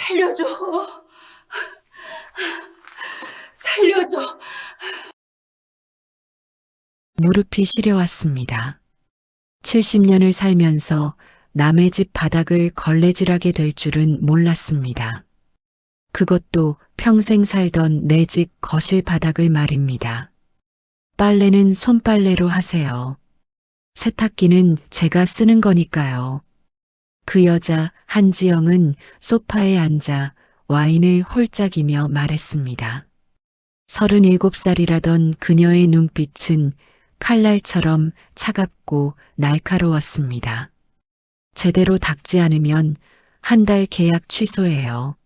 살려줘. 살려줘. 무릎이 시려왔습니다. 70년을 살면서 남의 집 바닥을 걸레질하게 될 줄은 몰랐습니다. 그것도 평생 살던 내 집 거실 바닥을 말입니다. 빨래는 손빨래로 하세요. 세탁기는 제가 쓰는 거니까요. 그 여자 한지영은 소파에 앉아 와인을 홀짝이며 말했습니다. 37살이라던 그녀의 눈빛은 칼날처럼 차갑고 날카로웠습니다. 제대로 닦지 않으면 한 달 계약 취소해요.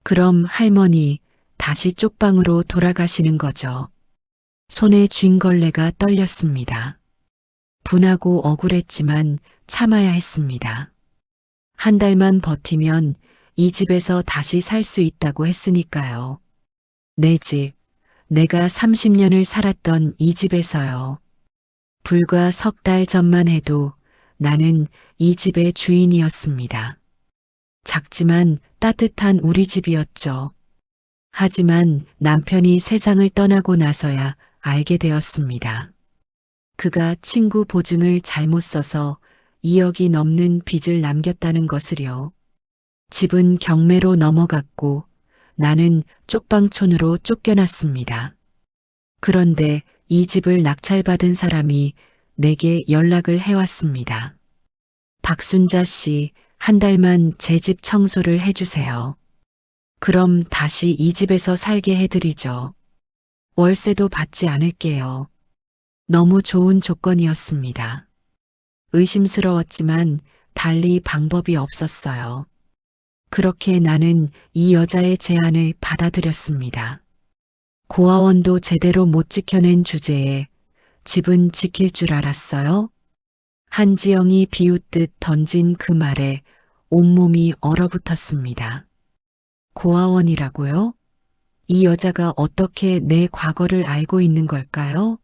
그럼 할머니 다시 쪽방으로 돌아가시는 거죠. 손에 쥔 걸레가 떨렸습니다. 분하고 억울했지만 참아야 했습니다. 한 달만 버티면 이 집에서 다시 살 수 있다고 했으니까요. 내 집, 내가 30년을 살았던 이 집에서요. 불과 석 달 전만 해도 나는 이 집의 주인이었습니다. 작지만 따뜻한 우리 집이었죠. 하지만 남편이 세상을 떠나고 나서야 알게 되었습니다. 그가 친구 보증을 잘못 써서 2억이 넘는 빚을 남겼다는 것을요. 집은 경매로 넘어갔고 나는 쪽방촌으로 쫓겨났습니다. 그런데 이 집을 낙찰받은 사람이 내게 연락을 해왔습니다. 박순자 씨, 한 달만 제 집 청소를 해주세요. 그럼 다시 이 집에서 살게 해드리죠. 월세도 받지 않을게요. 너무 좋은 조건이었습니다. 의심스러웠지만 달리 방법이 없었어요. 그렇게 나는 이 여자의 제안을 받아들였습니다. 고아원도 제대로 못 지켜낸 주제에 집은 지킬 줄 알았어요? 한지영이 비웃듯 던진 그 말에 온몸이 얼어붙었습니다. 고아원이라고요? 이 여자가 어떻게 내 과거를 알고 있는 걸까요?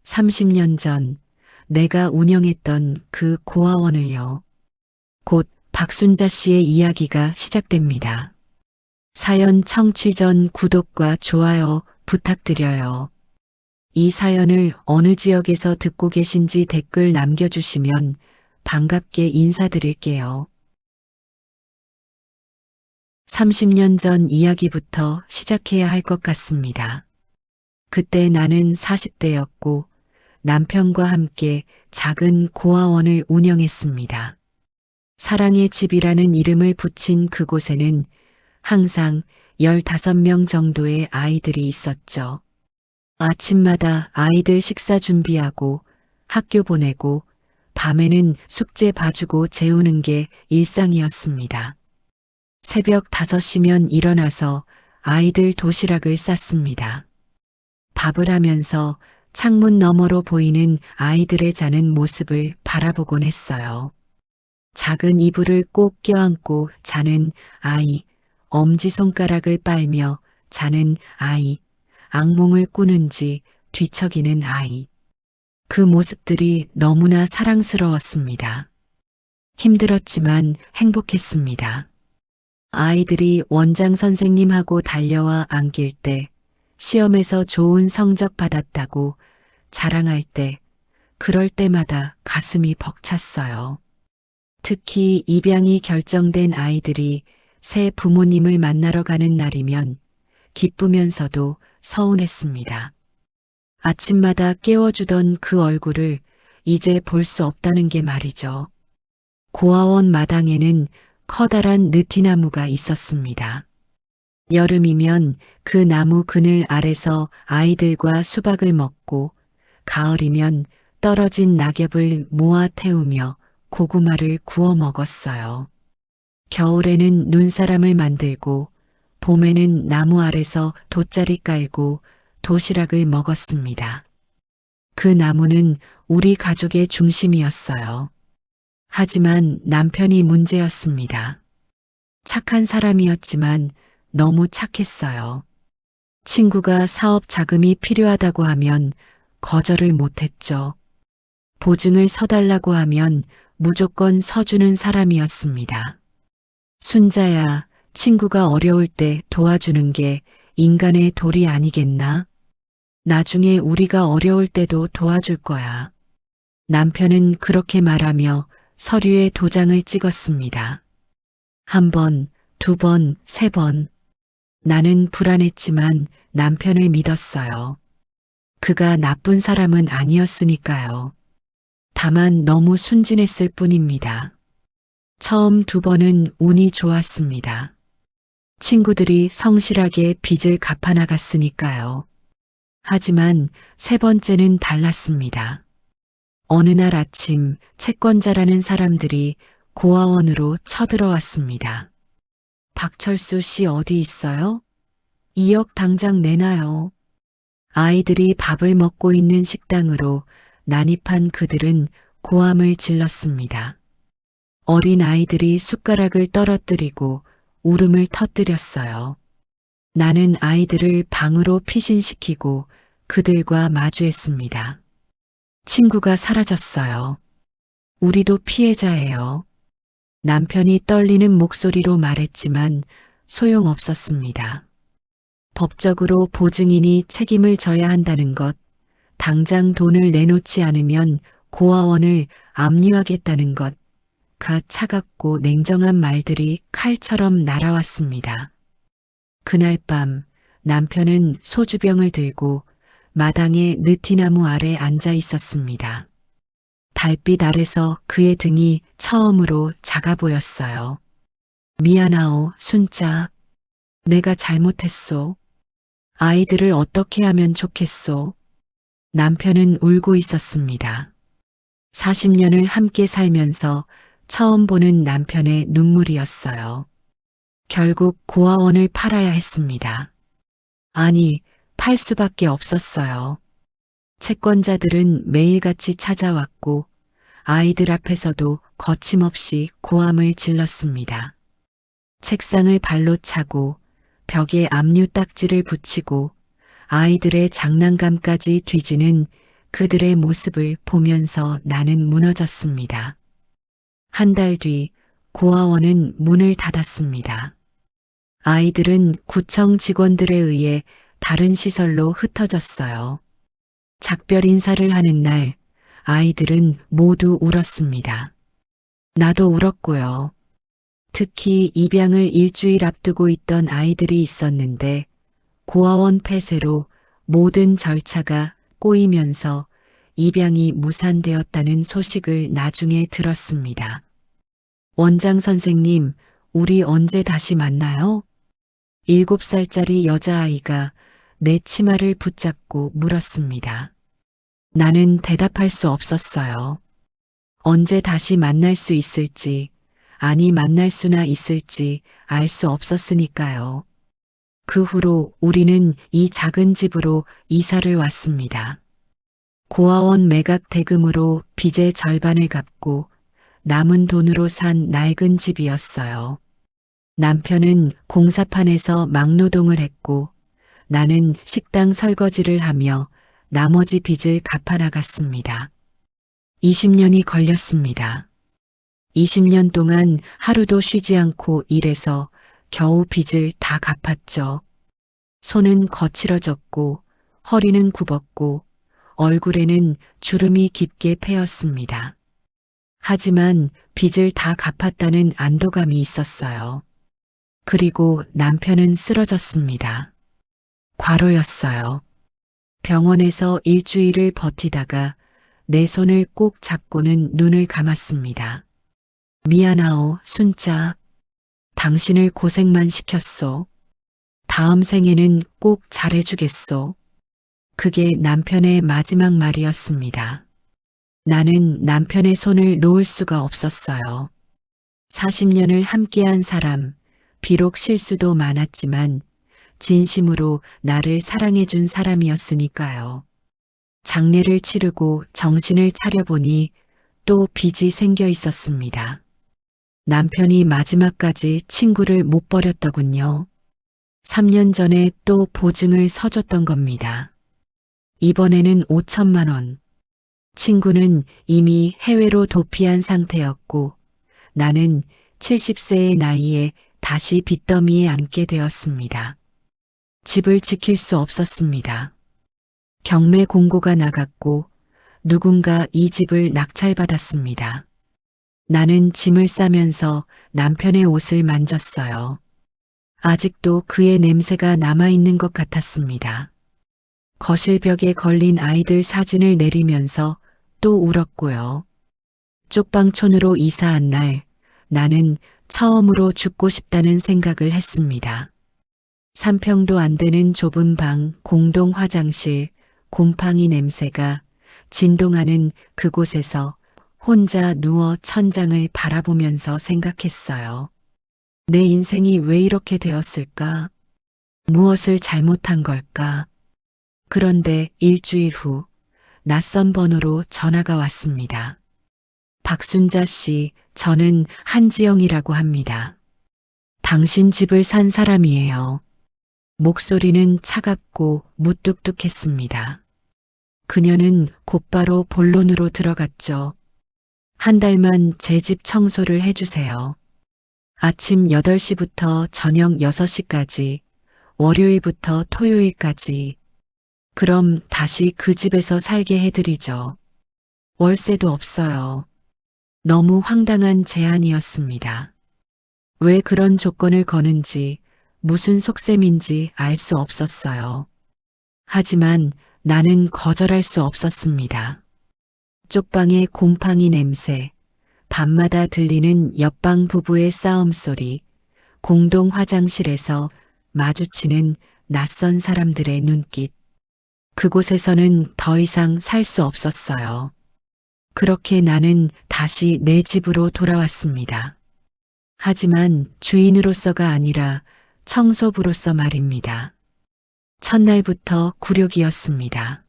30년 전 내가 운영했던 그 고아원을요. 곧 박순자 씨의 이야기가 시작됩니다. 사연 청취 전 구독과 좋아요 부탁드려요. 이 사연을 어느 지역에서 듣고 계신지 댓글 남겨주시면 반갑게 인사드릴게요. 30년 전 이야기부터 시작해야 할 것 같습니다. 그때 나는 40대였고 남편과 함께 작은 고아원을 운영했습니다. 사랑의 집이라는 이름을 붙인 그곳에는 항상 15명 정도의 아이들이 있었죠. 아침마다 아이들 식사 준비하고 학교 보내고 밤에는 숙제 봐주고 재우는 게 일상이었습니다. 새벽 5시면 일어나서 아이들 도시락을 쌌습니다. 밥을 하면서 창문 너머로 보이는 아이들의 자는 모습을 바라보곤 했어요. 작은 이불을 꼭 껴안고 자는 아이, 엄지손가락을 빨며 자는 아이, 악몽을 꾸는지 뒤척이는 아이. 그 모습들이 너무나 사랑스러웠습니다. 힘들었지만 행복했습니다. 아이들이 원장 선생님하고 달려와 안길 때, 시험에서 좋은 성적 받았다고 자랑할 때, 그럴 때마다 가슴이 벅찼어요. 특히 입양이 결정된 아이들이 새 부모님을 만나러 가는 날이면 기쁘면서도 서운했습니다. 아침마다 깨워주던 그 얼굴을 이제 볼 수 없다는 게 말이죠. 고아원 마당에는 커다란 느티나무가 있었습니다. 여름이면 그 나무 그늘 아래서 아이들과 수박을 먹고 가을이면 떨어진 낙엽을 모아 태우며 고구마를 구워 먹었어요. 겨울에는 눈사람을 만들고 봄에는 나무 아래서 돗자리 깔고 도시락을 먹었습니다. 그 나무는 우리 가족의 중심이었어요. 하지만 남편이 문제였습니다. 착한 사람이었지만 너무 착했어요. 친구가 사업 자금이 필요하다고 하면 거절을 못했죠. 보증을 서달라고 하면 무조건 서주는 사람이었습니다. 순자야, 친구가 어려울 때 도와주는 게 인간의 도리 아니겠나? 나중에 우리가 어려울 때도 도와줄 거야. 남편은 그렇게 말하며 서류에 도장을 찍었습니다. 한 번, 두 번, 세 번. 나는 불안했지만 남편을 믿었어요. 그가 나쁜 사람은 아니었으니까요. 다만 너무 순진했을 뿐입니다. 처음 두 번은 운이 좋았습니다. 친구들이 성실하게 빚을 갚아나갔으니까요. 하지만 세 번째는 달랐습니다. 어느 날 아침 채권자라는 사람들이 고아원으로 쳐들어왔습니다. 박철수 씨 어디 있어요? 2억 당장 내놔요. 아이들이 밥을 먹고 있는 식당으로 난입한 그들은 고함을 질렀습니다. 어린 아이들이 숟가락을 떨어뜨리고 울음을 터뜨렸어요. 나는 아이들을 방으로 피신시키고 그들과 마주했습니다. 친구가 사라졌어요. 우리도 피해자예요. 남편이 떨리는 목소리로 말했지만 소용없었습니다. 법적으로 보증인이 책임을 져야 한다는 것, 당장 돈을 내놓지 않으면 고아원을 압류하겠다는 것, 그 차갑고 냉정한 말들이 칼처럼 날아왔습니다. 그날 밤 남편은 소주병을 들고 마당의 느티나무 아래 앉아 있었습니다. 달빛 아래서 그의 등이 처음으로 작아 보였어요. 미안하오, 순자. 내가 잘못했소. 아이들을 어떻게 하면 좋겠소. 남편은 울고 있었습니다. 40년을 함께 살면서 처음 보는 남편의 눈물이었어요. 결국 고아원을 팔아야 했습니다. 아니, 팔 수밖에 없었어요. 채권자들은 매일같이 찾아왔고 아이들 앞에서도 거침없이 고함을 질렀습니다. 책상을 발로 차고 벽에 압류 딱지를 붙이고 아이들의 장난감까지 뒤지는 그들의 모습을 보면서 나는 무너졌습니다. 한 달 뒤 고아원은 문을 닫았습니다. 아이들은 구청 직원들에 의해 다른 시설로 흩어졌어요. 작별 인사를 하는 날 아이들은 모두 울었습니다. 나도 울었고요. 특히 입양을 일주일 앞두고 있던 아이들이 있었는데 고아원 폐쇄로 모든 절차가 꼬이면서 입양이 무산되었다는 소식을 나중에 들었습니다. 원장 선생님, 우리 언제 다시 만나요? 7살짜리 여자아이가 내 치마를 붙잡고 물었습니다. 나는 대답할 수 없었어요. 언제 다시 만날 수 있을지, 아니 만날 수나 있을지 알 수 없었으니까요. 그 후로 우리는 이 작은 집으로 이사를 왔습니다. 고아원 매각 대금으로 빚의 절반을 갚고 남은 돈으로 산 낡은 집이었어요. 남편은 공사판에서 막노동을 했고 나는 식당 설거지를 하며 나머지 빚을 갚아나갔습니다. 20년이 걸렸습니다. 20년 동안 하루도 쉬지 않고 일해서 겨우 빚을 다 갚았죠. 손은 거칠어졌고 허리는 굽었고 얼굴에는 주름이 깊게 패였습니다. 하지만 빚을 다 갚았다는 안도감이 있었어요. 그리고 남편은 쓰러졌습니다. 과로였어요. 병원에서 일주일을 버티다가 내 손을 꼭 잡고는 눈을 감았습니다. 미안하오, 순자. 당신을 고생만 시켰소. 다음 생에는 꼭 잘해주겠소. 그게 남편의 마지막 말이었습니다. 나는 남편의 손을 놓을 수가 없었어요. 40년을 함께한 사람, 비록 실수도 많았지만 진심으로 나를 사랑해준 사람이었으니까요. 장례를 치르고 정신을 차려보니 또 빚이 생겨 있었습니다. 남편이 마지막까지 친구를 못 버렸더군요. 3년 전에 또 보증을 서줬던 겁니다. 이번에는 5천만 원. 친구는 이미 해외로 도피한 상태였고 나는 70세의 나이에 다시 빚더미에 앉게 되었습니다. 집을 지킬 수 없었습니다. 경매 공고가 나갔고 누군가 이 집을 낙찰받았습니다. 나는 짐을 싸면서 남편의 옷을 만졌어요. 아직도 그의 냄새가 남아있는 것 같았습니다. 거실 벽에 걸린 아이들 사진을 내리면서 또 울었고요. 쪽방촌으로 이사한 날 나는 처음으로 죽고 싶다는 생각을 했습니다. 3평도 안 되는 좁은 방, 공동 화장실, 곰팡이 냄새가 진동하는 그곳에서 혼자 누워 천장을 바라보면서 생각했어요. 내 인생이 왜 이렇게 되었을까? 무엇을 잘못한 걸까? 그런데 일주일 후 낯선 번호로 전화가 왔습니다. 박순자 씨, 저는 한지영이라고 합니다. 당신 집을 산 사람이에요. 목소리는 차갑고 무뚝뚝했습니다. 그녀는 곧바로 본론으로 들어갔죠. 한 달만 제 집 청소를 해주세요. 아침 8시부터 저녁 6시까지, 월요일부터 토요일까지. 그럼 다시 그 집에서 살게 해드리죠. 월세도 없어요. 너무 황당한 제안이었습니다. 왜 그런 조건을 거는지, 무슨 속셈인지 알 수 없었어요. 하지만 나는 거절할 수 없었습니다. 쪽방의 곰팡이 냄새, 밤마다 들리는 옆방 부부의 싸움 소리, 공동 화장실에서 마주치는 낯선 사람들의 눈빛. 그곳에서는 더 이상 살 수 없었어요. 그렇게 나는 다시 내 집으로 돌아왔습니다. 하지만 주인으로서가 아니라 청소부로서 말입니다. 첫날부터 굴욕이었습니다.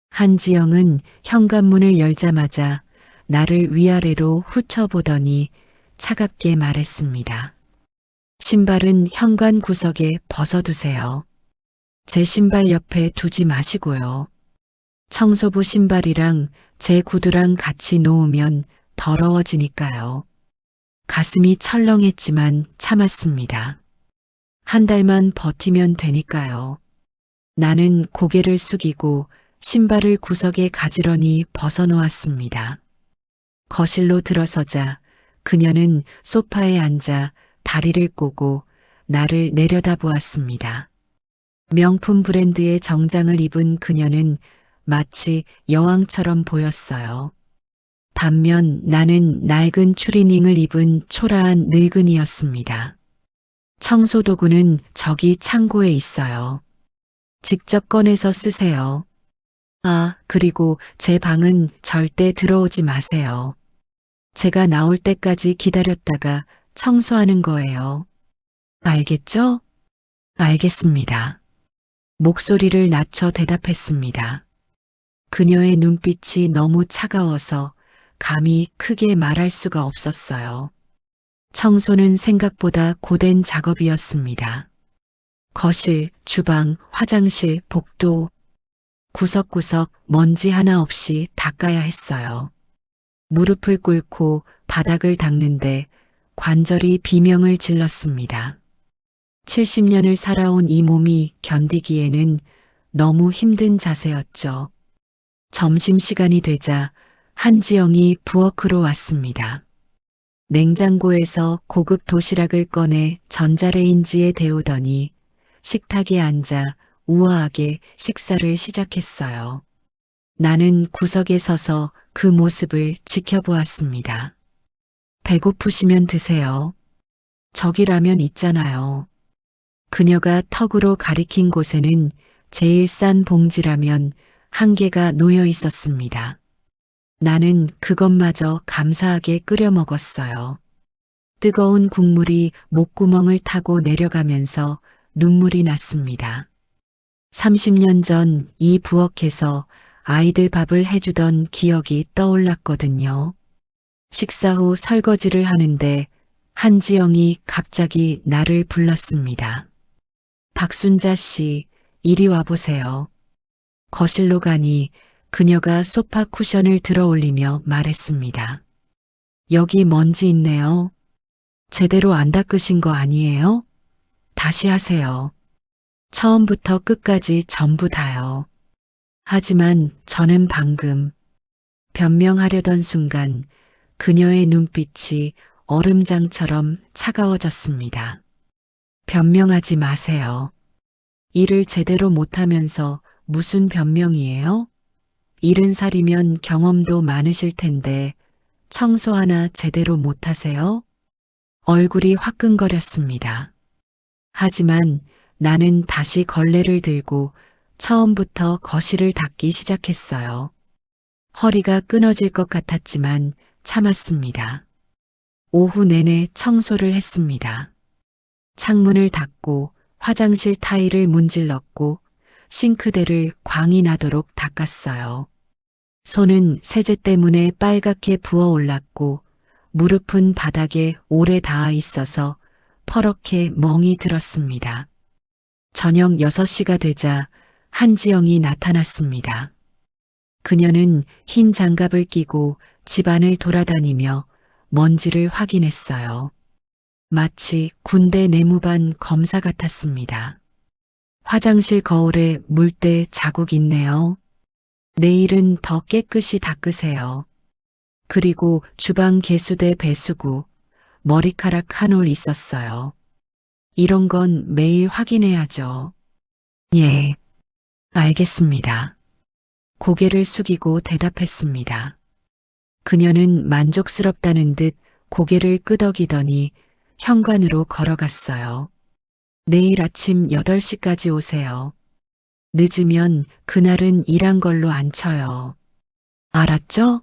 한지영은 현관문을 열자마자 나를 위아래로 훑어보더니 차갑게 말했습니다. 신발은 현관 구석에 벗어두세요. 제 신발 옆에 두지 마시고요. 청소부 신발이랑 제 구두랑 같이 놓으면 더러워지니까요. 가슴이 철렁했지만 참았습니다. 한 달만 버티면 되니까요. 나는 고개를 숙이고 신발을 구석에 가지런히 벗어놓았습니다. 거실로 들어서자 그녀는 소파에 앉아 다리를 꼬고 나를 내려다보았습니다. 명품 브랜드의 정장을 입은 그녀는 마치 여왕처럼 보였어요. 반면 나는 낡은 추리닝을 입은 초라한 늙은이였습니다. 청소도구는 저기 창고에 있어요. 직접 꺼내서 쓰세요. 아, 그리고 제 방은 절대 들어오지 마세요. 제가 나올 때까지 기다렸다가 청소하는 거예요. 알겠죠? 알겠습니다. 목소리를 낮춰 대답했습니다. 그녀의 눈빛이 너무 차가워서 감히 크게 말할 수가 없었어요. 청소는 생각보다 고된 작업이었습니다. 거실, 주방, 화장실, 복도, 구석구석 먼지 하나 없이 닦아야 했어요. 무릎을 꿇고 바닥을 닦는데 관절이 비명을 질렀습니다. 70년을 살아온 이 몸이 견디기에는 너무 힘든 자세였죠. 점심시간이 되자 한지영이 부엌으로 왔습니다. 냉장고에서 고급 도시락을 꺼내 전자레인지에 데우더니 식탁에 앉아 우아하게 식사를 시작했어요. 나는 구석에 서서 그 모습을 지켜보았습니다. 배고프시면 드세요. 저기 라면 있잖아요. 그녀가 턱으로 가리킨 곳에는 제일 싼 봉지라면 한 개가 놓여 있었습니다. 나는 그것마저 감사하게 끓여 먹었어요. 뜨거운 국물이 목구멍을 타고 내려가면서 눈물이 났습니다. 30년 전 이 부엌에서 아이들 밥을 해주던 기억이 떠올랐거든요. 식사 후 설거지를 하는데 한지영이 갑자기 나를 불렀습니다. 박순자 씨, 이리 와보세요. 거실로 가니 그녀가 소파 쿠션을 들어 올리며 말했습니다. 여기 먼지 있네요. 제대로 안 닦으신 거 아니에요? 다시 하세요. 처음부터 끝까지 전부 다요. 하지만 저는 방금 변명하려던 순간 그녀의 눈빛이 얼음장처럼 차가워졌습니다. 변명하지 마세요. 일을 제대로 못하면서 무슨 변명이에요? 70살이면 경험도 많으실 텐데 청소 하나 제대로 못하세요? 얼굴이 화끈거렸습니다. 하지만 나는 다시 걸레를 들고 처음부터 거실을 닦기 시작했어요. 허리가 끊어질 것 같았지만 참았습니다. 오후 내내 청소를 했습니다. 창문을 닫고 화장실 타일을 문질렀고 싱크대를 광이 나도록 닦았어요. 손은 세제 때문에 빨갛게 부어올랐고 무릎은 바닥에 오래 닿아 있어서 퍼렇게 멍이 들었습니다. 저녁 6시가 되자 한지영이 나타났습니다. 그녀는 흰 장갑을 끼고 집안을 돌아다니며 먼지를 확인했어요. 마치 군대 내무반 검사 같았습니다. 화장실 거울에 물때 자국 있네요. 내일은 더 깨끗이 닦으세요. 그리고 주방 개수대 배수구, 머리카락 한 올 있었어요. 이런 건 매일 확인해야죠. 예, 알겠습니다. 고개를 숙이고 대답했습니다. 그녀는 만족스럽다는 듯 고개를 끄덕이더니 현관으로 걸어갔어요. 내일 아침 8시까지 오세요. 늦으면 그날은 일한 걸로 안 쳐요. 알았죠?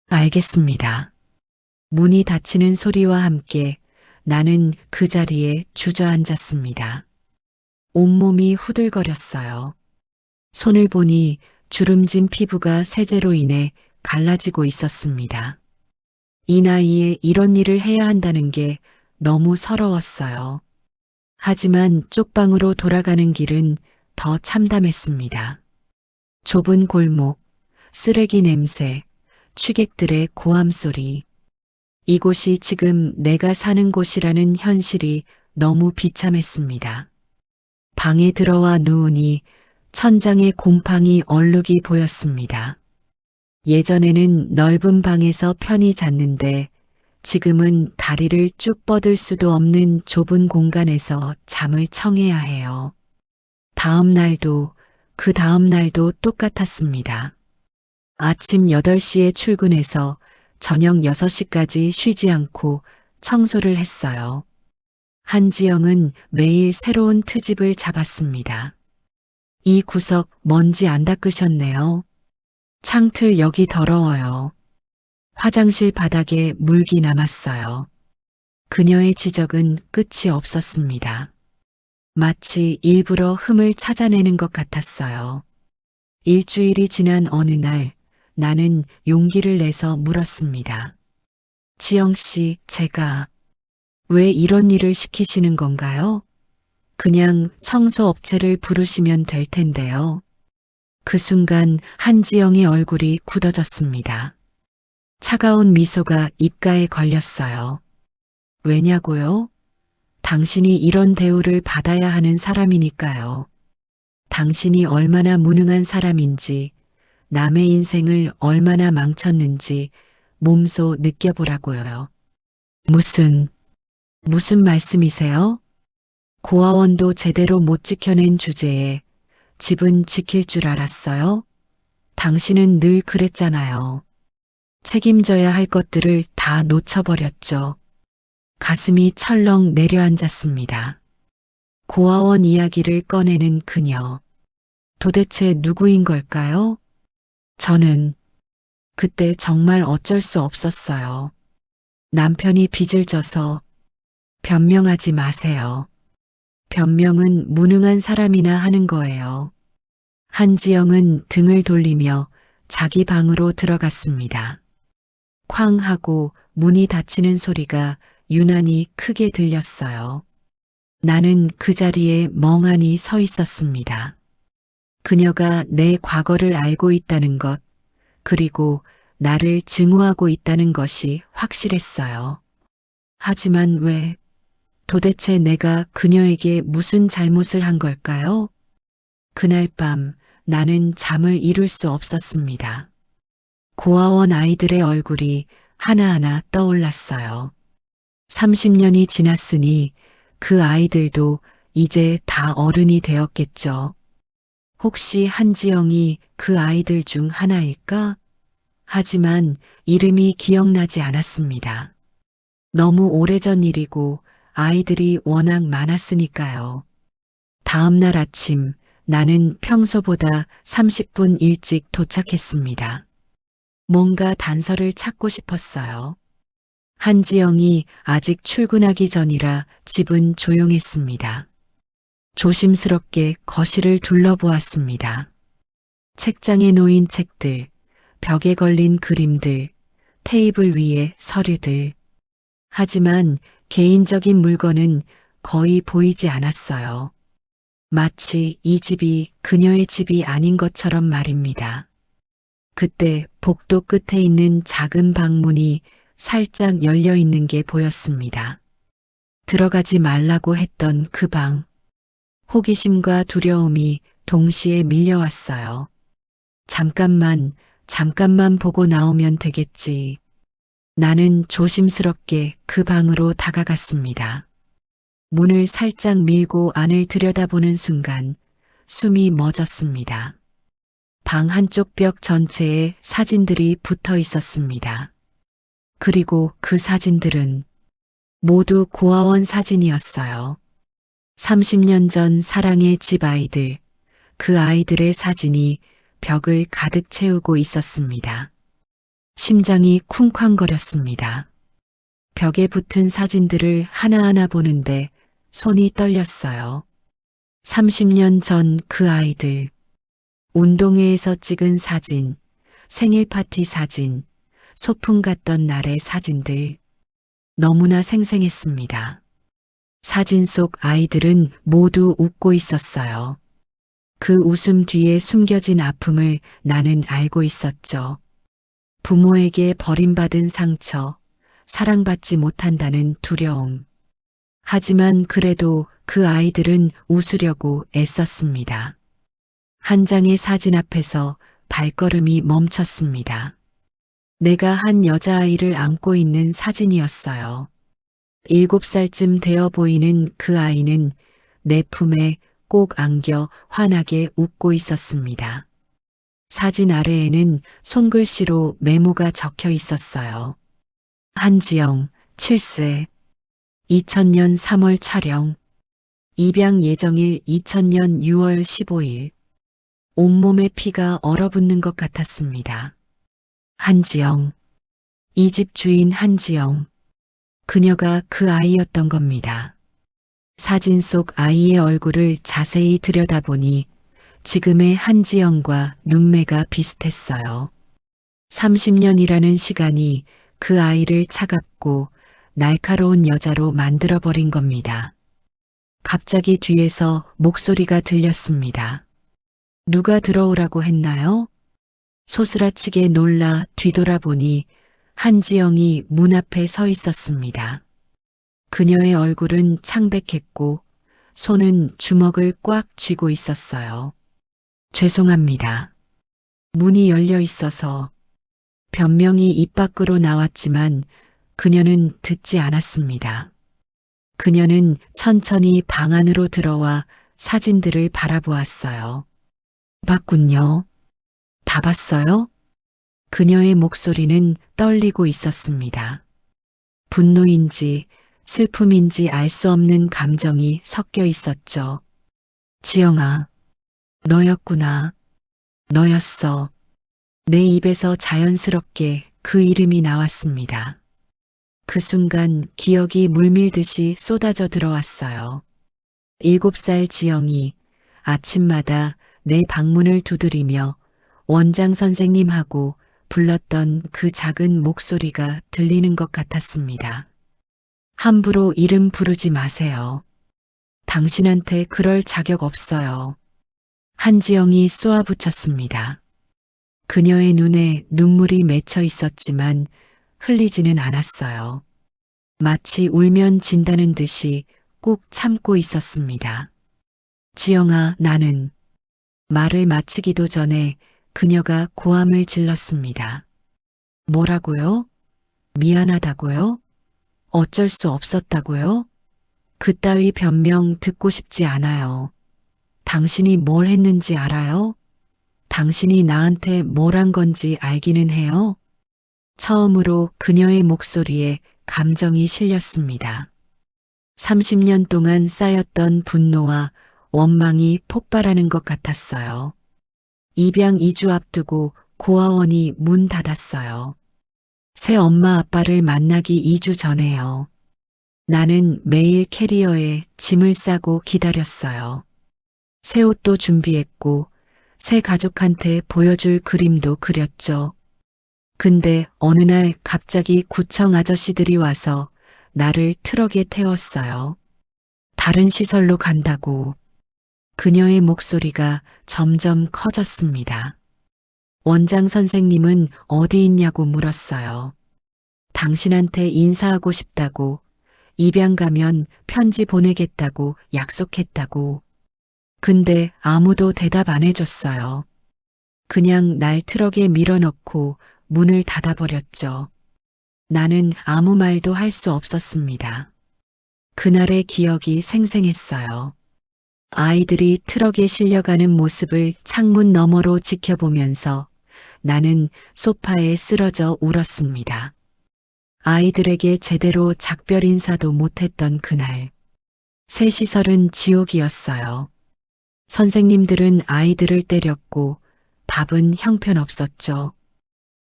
알겠습니다. 문이 닫히는 소리와 함께 나는 그 자리에 주저앉았습니다. 온몸이 후들거렸어요. 손을 보니 주름진 피부가 세제로 인해 갈라지고 있었습니다. 이 나이에 이런 일을 해야 한다는 게 너무 서러웠어요. 하지만 쪽방으로 돌아가는 길은 더 참담했습니다. 좁은 골목, 쓰레기 냄새, 취객들의 고함 소리. 이곳이 지금 내가 사는 곳이라는 현실이 너무 비참했습니다. 방에 들어와 누우니 천장에 곰팡이 얼룩이 보였습니다. 예전에는 넓은 방에서 편히 잤는데 지금은 다리를 쭉 뻗을 수도 없는 좁은 공간에서 잠을 청해야 해요. 다음 날도 그 다음 날도 똑같았습니다. 아침 8시에 출근해서 저녁 6시까지 쉬지 않고 청소를 했어요. 한지영은 매일 새로운 트집을 잡았습니다. 이 구석 먼지 안 닦으셨네요. 창틀 여기 더러워요. 화장실 바닥에 물기 남았어요. 그녀의 지적은 끝이 없었습니다. 마치 일부러 흠을 찾아내는 것 같았어요. 일주일이 지난 어느 날 나는 용기를 내서 물었습니다. 지영 씨, 제가 왜 이런 일을 시키시는 건가요? 그냥 청소업체를 부르시면 될 텐데요. 그 순간 한지영의 얼굴이 굳어졌습니다. 차가운 미소가 입가에 걸렸어요. 왜냐고요? 당신이 이런 대우를 받아야 하는 사람이니까요. 당신이 얼마나 무능한 사람인지, 남의 인생을 얼마나 망쳤는지 몸소 느껴보라고요. 무슨 말씀이세요? 고아원도 제대로 못 지켜낸 주제에 집은 지킬 줄 알았어요? 당신은 늘 그랬잖아요. 책임져야 할 것들을 다 놓쳐버렸죠. 가슴이 철렁 내려앉았습니다. 고아원 이야기를 꺼내는 그녀. 도대체 누구인 걸까요? 저는 그때 정말 어쩔 수 없었어요. 남편이 빚을 져서 변명하지 마세요. 변명은 무능한 사람이나 하는 거예요. 한지영은 등을 돌리며 자기 방으로 들어갔습니다. 쾅 하고 문이 닫히는 소리가 유난히 크게 들렸어요. 나는 그 자리에 멍하니 서 있었습니다. 그녀가 내 과거를 알고 있다는 것, 그리고 나를 증오하고 있다는 것이 확실했어요. 하지만 왜? 도대체 내가 그녀에게 무슨 잘못을 한 걸까요? 그날 밤 나는 잠을 이룰 수 없었습니다. 고아원 아이들의 얼굴이 하나하나 떠올랐어요. 30년이 지났으니 그 아이들도 이제 다 어른이 되었겠죠. 혹시 한지영이 그 아이들 중 하나일까? 하지만 이름이 기억나지 않았습니다. 너무 오래전 일이고 아이들이 워낙 많았으니까요. 다음 날 아침 나는 평소보다 30분 일찍 도착했습니다. 뭔가 단서를 찾고 싶었어요. 한지영이 아직 출근하기 전이라 집은 조용했습니다. 조심스럽게 거실을 둘러보았습니다. 책장에 놓인 책들, 벽에 걸린 그림들, 테이블 위에 서류들. 하지만 개인적인 물건은 거의 보이지 않았어요. 마치 이 집이 그녀의 집이 아닌 것처럼 말입니다. 그때 복도 끝에 있는 작은 방문이 살짝 열려 있는 게 보였습니다. 들어가지 말라고 했던 그 방. 호기심과 두려움이 동시에 밀려왔어요. 잠깐만 보고 나오면 되겠지. 나는 조심스럽게 그 방으로 다가갔습니다. 문을 살짝 밀고 안을 들여다보는 순간 숨이 멎었습니다. 방 한쪽 벽 전체에 사진들이 붙어 있었습니다. 그리고 그 사진들은 모두 고아원 사진이었어요. 30년 전 사랑의 집 아이들, 그 아이들의 사진이 벽을 가득 채우고 있었습니다. 심장이 쿵쾅거렸습니다. 벽에 붙은 사진들을 하나하나 보는데 손이 떨렸어요. 30년 전 그 아이들, 운동회에서 찍은 사진, 생일 파티 사진, 소풍 갔던 날의 사진들, 너무나 생생했습니다. 사진 속 아이들은 모두 웃고 있었어요. 그 웃음 뒤에 숨겨진 아픔을 나는 알고 있었죠. 부모에게 버림받은 상처, 사랑받지 못한다는 두려움. 하지만 그래도 그 아이들은 웃으려고 애썼습니다. 한 장의 사진 앞에서 발걸음이 멈췄습니다. 내가 한 여자아이를 안고 있는 사진이었어요. 7살쯤 되어 보이는 그 아이는 내 품에 꼭 안겨 환하게 웃고 있었습니다. 사진 아래에는 손글씨로 메모가 적혀 있었어요. 한지영, 7세. 2000년 3월 촬영. 입양 예정일 2000년 6월 15일. 온몸에 피가 얼어붙는 것 같았습니다. 한지영. 이 집 주인 한지영. 그녀가 그 아이였던 겁니다. 사진 속 아이의 얼굴을 자세히 들여다보니 지금의 한지영과 눈매가 비슷했어요. 30년이라는 시간이 그 아이를 차갑고 날카로운 여자로 만들어버린 겁니다. 갑자기 뒤에서 목소리가 들렸습니다. 누가 들어오라고 했나요? 소스라치게 놀라 뒤돌아보니 한지영이 문 앞에 서 있었습니다. 그녀의 얼굴은 창백했고 손은 주먹을 꽉 쥐고 있었어요. 죄송합니다. 문이 열려 있어서 변명이 입 밖으로 나왔지만 그녀는 듣지 않았습니다. 그녀는 천천히 방 안으로 들어와 사진들을 바라보았어요. 봤군요. 다 봤어요? 그녀의 목소리는 떨리고 있었습니다. 분노인지 슬픔인지 알 수 없는 감정이 섞여 있었죠. 지영아, 너였구나. 너였어. 내 입에서 자연스럽게 그 이름이 나왔습니다. 그 순간 기억이 물밀듯이 쏟아져 들어왔어요. 7살 지영이 아침마다 내 방문을 두드리며 원장 선생님하고 불렀던 그 작은 목소리가 들리는 것 같았습니다. 함부로 이름 부르지 마세요. 당신한테 그럴 자격 없어요. 한지영이 쏘아붙였습니다. 그녀의 눈에 눈물이 맺혀 있었지만 흘리지는 않았어요. 마치 울면 진다는 듯이 꾹 참고 있었습니다. 지영아, 나는 말을 마치기도 전에 그녀가 고함을 질렀습니다. 뭐라고요? 미안하다고요? 어쩔 수 없었다고요? 그따위 변명 듣고 싶지 않아요. 당신이 뭘 했는지 알아요? 당신이 나한테 뭘 한 건지 알기는 해요? 처음으로 그녀의 목소리에 감정이 실렸습니다. 30년 동안 쌓였던 분노와 원망이 폭발하는 것 같았어요. 입양 2주 앞두고 고아원이 문 닫았어요. 새 엄마 아빠를 만나기 2주 전에요. 나는 매일 캐리어에 짐을 싸고 기다렸어요. 새 옷도 준비했고 새 가족한테 보여줄 그림도 그렸죠. 근데 어느 날 갑자기 구청 아저씨들이 와서 나를 트럭에 태웠어요. 다른 시설로 간다고. 그녀의 목소리가 점점 커졌습니다. 원장 선생님은 어디 있냐고 물었어요. 당신한테 인사하고 싶다고, 입양 가면 편지 보내겠다고 약속했다고. 근데 아무도 대답 안 해줬어요. 그냥 날 트럭에 밀어넣고 문을 닫아버렸죠. 나는 아무 말도 할 수 없었습니다. 그날의 기억이 생생했어요. 아이들이 트럭에 실려가는 모습을 창문 너머로 지켜보면서 나는 소파에 쓰러져 울었습니다. 아이들에게 제대로 작별 인사도 못했던 그날. 새 시설은 지옥이었어요. 선생님들은 아이들을 때렸고 밥은 형편없었죠.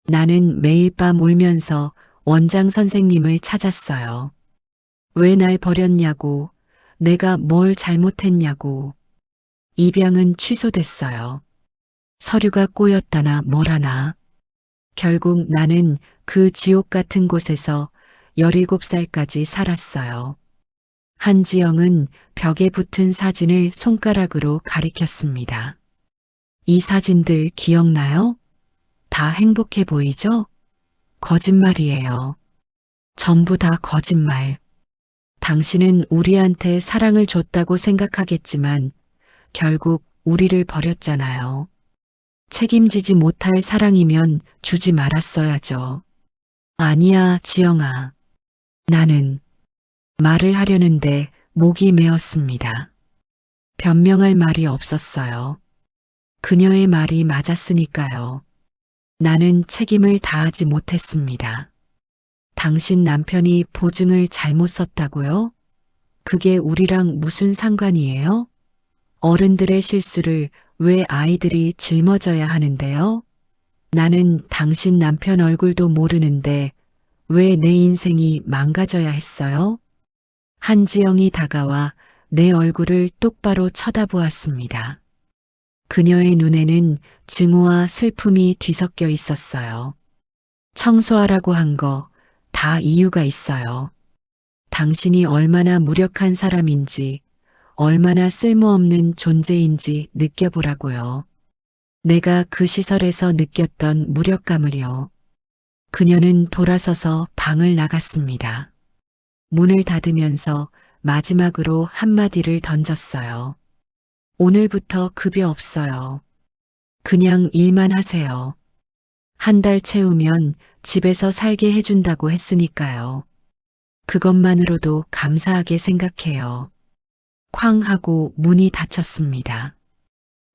나는 매일 밤 울면서 원장 선생님을 찾았어요. 왜 날 버렸냐고, 내가 뭘 잘못했냐고. 입양은 취소됐어요. 서류가 꼬였다나 뭐라나. 결국 나는 그 지옥 같은 곳에서 17살까지 살았어요. 한지영은 벽에 붙은 사진을 손가락으로 가리켰습니다. 이 사진들 기억나요? 다 행복해 보이죠? 거짓말이에요. 전부 다 거짓말. 당신은 우리한테 사랑을 줬다고 생각하겠지만 결국 우리를 버렸잖아요. 책임지지 못할 사랑이면 주지 말았어야죠. 아니야, 지영아. 나는 말을 하려는데 목이 메었습니다. 변명할 말이 없었어요. 그녀의 말이 맞았으니까요. 나는 책임을 다하지 못했습니다. 당신 남편이 보증을 잘못 썼다고요? 그게 우리랑 무슨 상관이에요? 어른들의 실수를 왜 아이들이 짊어져야 하는데요? 나는 당신 남편 얼굴도 모르는데 왜 내 인생이 망가져야 했어요? 한지영이 다가와 내 얼굴을 똑바로 쳐다보았습니다. 그녀의 눈에는 증오와 슬픔이 뒤섞여 있었어요. 청소하라고 한 거 다 이유가 있어요. 당신이 얼마나 무력한 사람인지, 얼마나 쓸모없는 존재인지 느껴보라고요. 내가 그 시설에서 느꼈던 무력감을요. 그녀는 돌아서서 방을 나갔습니다. 문을 닫으면서 마지막으로 한마디를 던졌어요. 오늘부터 급여 없어요. 그냥 일만 하세요. 한 달 채우면 집에서 살게 해준다고 했으니까요. 그것만으로도 감사하게 생각해요. 쾅 하고 문이 닫혔습니다.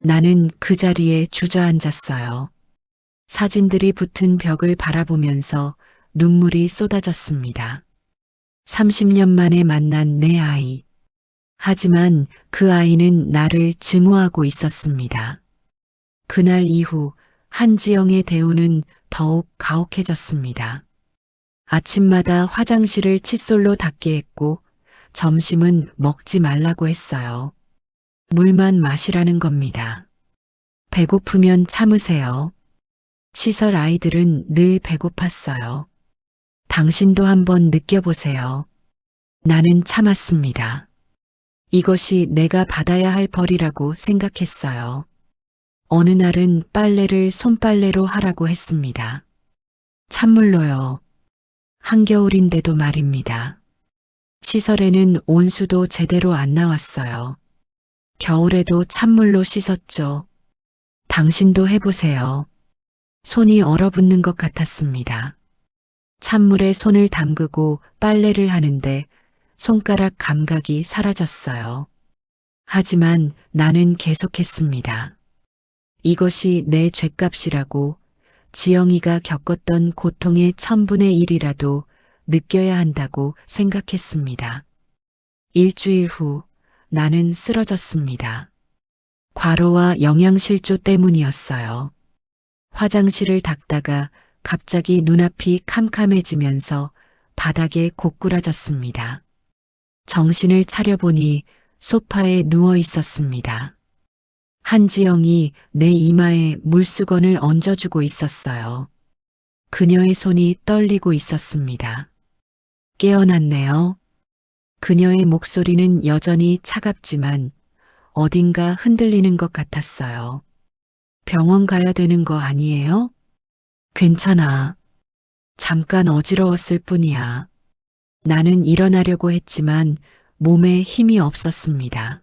나는 그 자리에 주저앉았어요. 사진들이 붙은 벽을 바라보면서 눈물이 쏟아졌습니다. 30년 만에 만난 내 아이. 하지만 그 아이는 나를 증오하고 있었습니다. 그날 이후 한지영의 대우는 더욱 가혹해졌습니다. 아침마다 화장실을 칫솔로 닦게 했고 점심은 먹지 말라고 했어요. 물만 마시라는 겁니다. 배고프면 참으세요. 시설 아이들은 늘 배고팠어요. 당신도 한번 느껴보세요. 나는 참았습니다. 이것이 내가 받아야 할 벌이라고 생각했어요. 어느 날은 빨래를 손빨래로 하라고 했습니다. 찬물로요. 한겨울인데도 말입니다. 시설에는 온수도 제대로 안 나왔어요. 겨울에도 찬물로 씻었죠. 당신도 해보세요. 손이 얼어붙는 것 같았습니다. 찬물에 손을 담그고 빨래를 하는데 손가락 감각이 사라졌어요. 하지만 나는 계속했습니다. 이것이 내 죗값이라고, 지영이가 겪었던 고통의 1000분의 1이라도 느껴야 한다고 생각했습니다. 일주일 후 나는 쓰러졌습니다. 과로와 영양실조 때문이었어요. 화장실을 닦다가 갑자기 눈앞이 캄캄해지면서 바닥에 고꾸라졌습니다. 정신을 차려보니 소파에 누워 있었습니다. 한지영이 내 이마에 물수건을 얹어주고 있었어요. 그녀의 손이 떨리고 있었습니다. 깨어났네요. 그녀의 목소리는 여전히 차갑지만 어딘가 흔들리는 것 같았어요. 병원 가야 되는 거 아니에요? 괜찮아. 잠깐 어지러웠을 뿐이야. 나는 일어나려고 했지만 몸에 힘이 없었습니다.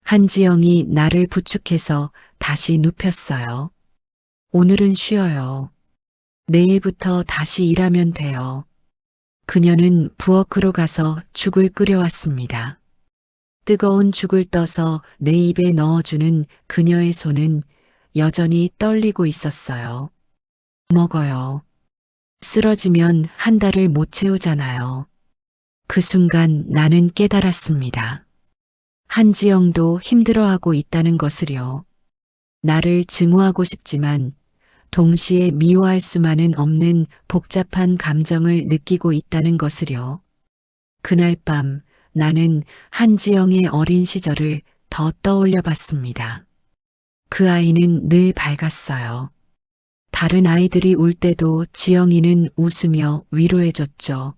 한지영이 나를 부축해서 다시 눕혔어요. 오늘은 쉬어요. 내일부터 다시 일하면 돼요. 그녀는 부엌으로 가서 죽을 끓여왔습니다. 뜨거운 죽을 떠서 내 입에 넣어주는 그녀의 손은 여전히 떨리고 있었어요. 먹어요. 쓰러지면 한 달을 못 채우잖아요. 그 순간 나는 깨달았습니다. 한지영도 힘들어하고 있다는 것을요. 나를 증오하고 싶지만 동시에 미워할 수만은 없는 복잡한 감정을 느끼고 있다는 것을요. 그날 밤 나는 한지영의 어린 시절을 더 떠올려 봤습니다. 그 아이는 늘 밝았어요. 다른 아이들이 울 때도 지영이는 웃으며 위로해줬죠.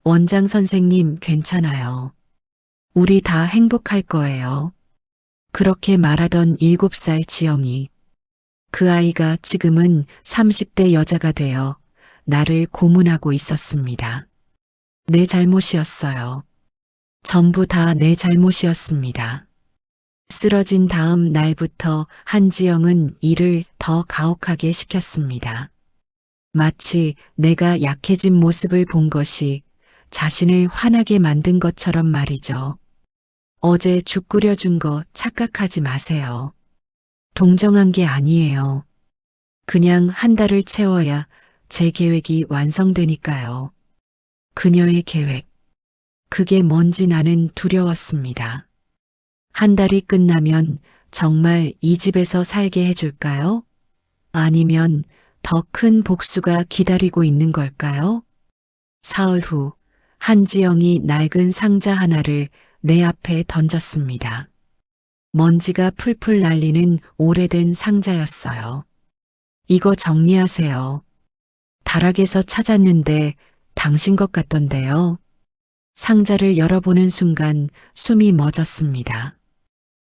원장 선생님 괜찮아요. 우리 다 행복할 거예요. 그렇게 말하던 7살 지영이. 그 아이가 지금은 30대 여자가 되어 나를 고문하고 있었습니다. 내 잘못이었어요. 전부 다 내 잘못이었습니다. 쓰러진 다음 날부터 한지영은 일을 더 가혹하게 시켰습니다. 마치 내가 약해진 모습을 본 것이 자신을 화나게 만든 것처럼 말이죠. 어제 죽 끓여준 거 착각하지 마세요. 동정한 게 아니에요. 그냥 한 달을 채워야 제 계획이 완성되니까요. 그녀의 계획. 그게 뭔지 나는 두려웠습니다. 한 달이 끝나면 정말 이 집에서 살게 해줄까요? 아니면 더 큰 복수가 기다리고 있는 걸까요? 사흘 후 한지영이 낡은 상자 하나를 내 앞에 던졌습니다. 먼지가 풀풀 날리는 오래된 상자였어요. 이거 정리하세요. 다락에서 찾았는데 당신 것 같던데요. 상자를 열어보는 순간 숨이 멎었습니다.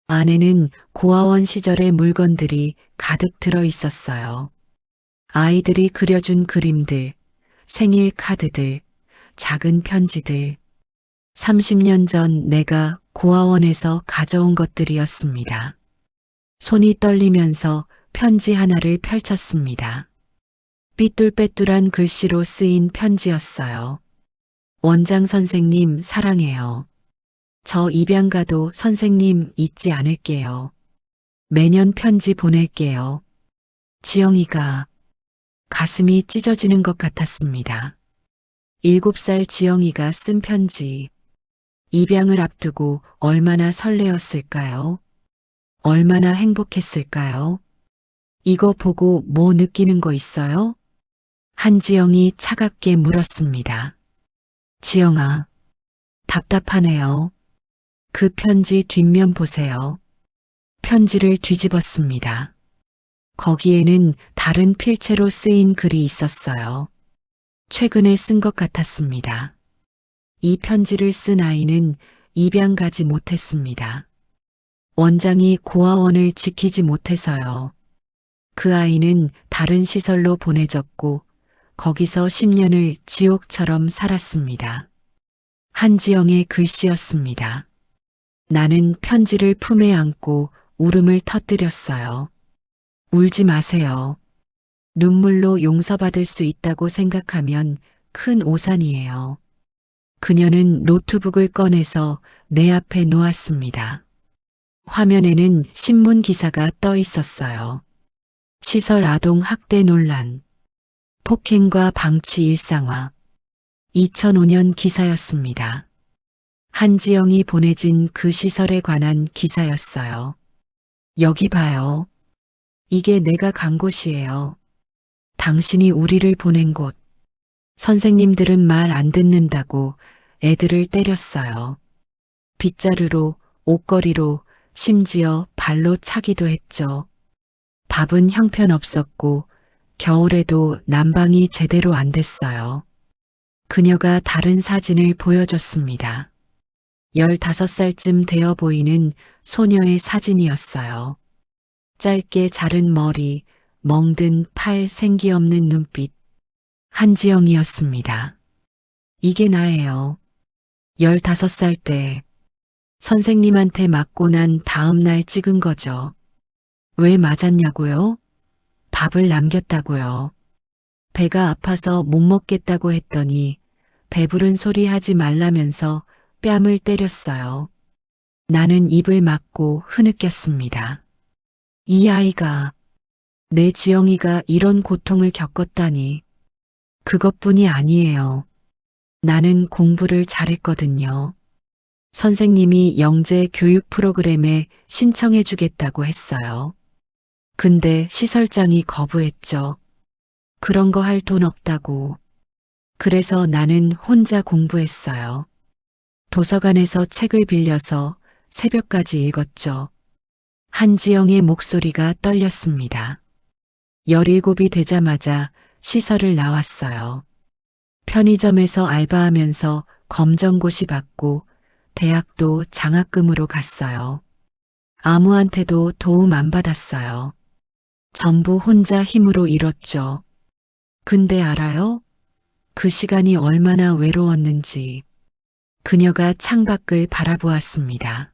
안에는 고아원 시절의 물건들이 가득 들어 있었어요. 아이들이 그려준 그림들, 생일 카드들, 작은 편지들. 30년 전 내가 고아원에서 가져온 것들이었습니다. 손이 떨리면서 편지 하나를 펼쳤습니다. 삐뚤빼뚤한 글씨로 쓰인 편지였어요. 원장 선생님 사랑해요. 저 입양 가도 선생님 잊지 않을게요. 매년 편지 보낼게요. 지영이가. 가슴이 찢어지는 것 같았습니다. 7살 지영이가 쓴 편지. 입양을 앞두고 얼마나 설레었을까요? 얼마나 행복했을까요? 이거 보고 뭐 느끼는 거 있어요? 한지영이 차갑게 물었습니다. 지영아, 답답하네요. 그 편지 뒷면 보세요. 편지를 뒤집었습니다. 거기에는 다른 필체로 쓰인 글이 있었어요. 최근에 쓴 것 같았습니다. 이 편지를 쓴 아이는 입양 가지 못했습니다. 원장이 고아원을 지키지 못해서요. 그 아이는 다른 시설로 보내졌고 거기서 10년을 지옥처럼 살았습니다. 한지영의 글씨였습니다. 나는 편지를 품에 안고 울음을 터뜨렸어요. 울지 마세요. 눈물로 용서받을 수 있다고 생각하면 큰 오산이에요. 그녀는 노트북을 꺼내서 내 앞에 놓았습니다. 화면에는 신문 기사가 떠 있었어요. 시설 아동 학대 논란, 폭행과 방치 일상화. 2005년 기사였습니다. 한지영이 보내진 그 시설에 관한 기사였어요. 여기 봐요. 이게 내가 간 곳이에요. 당신이 우리를 보낸 곳. 선생님들은 말 안 듣는다고 애들을 때렸어요. 빗자루로, 옷걸이로, 심지어 발로 차기도 했죠. 밥은 형편없었고 겨울에도 난방이 제대로 안 됐어요. 그녀가 다른 사진을 보여줬습니다. 15살쯤 되어 보이는 소녀의 사진이었어요. 짧게 자른 머리, 멍든 팔, 생기 없는 눈빛. 한지영이었습니다. 이게 나예요. 15살 때 선생님한테 맞고 난 다음 날 찍은 거죠. 왜 맞았냐고요? 밥을 남겼다고요. 배가 아파서 못 먹겠다고 했더니 배부른 소리 하지 말라면서 뺨을 때렸어요. 나는 입을 막고 흐느꼈습니다. 이 아이가, 내 지영이가 이런 고통을 겪었다니. 그것뿐이 아니에요. 나는 공부를 잘했거든요. 선생님이 영재 교육 프로그램에 신청해 주겠다고 했어요. 근데 시설장이 거부했죠. 그런 거 할 돈 없다고. 그래서 나는 혼자 공부했어요. 도서관에서 책을 빌려서 새벽까지 읽었죠. 한지영의 목소리가 떨렸습니다. 17이 되자마자 시설을 나왔어요. 편의점에서 알바하면서 검정고시 받고 대학도 장학금으로 갔어요. 아무한테도 도움 안 받았어요. 전부 혼자 힘으로 이뤘죠. 근데 알아요? 그 시간이 얼마나 외로웠는지. 그녀가 창밖을 바라보았습니다.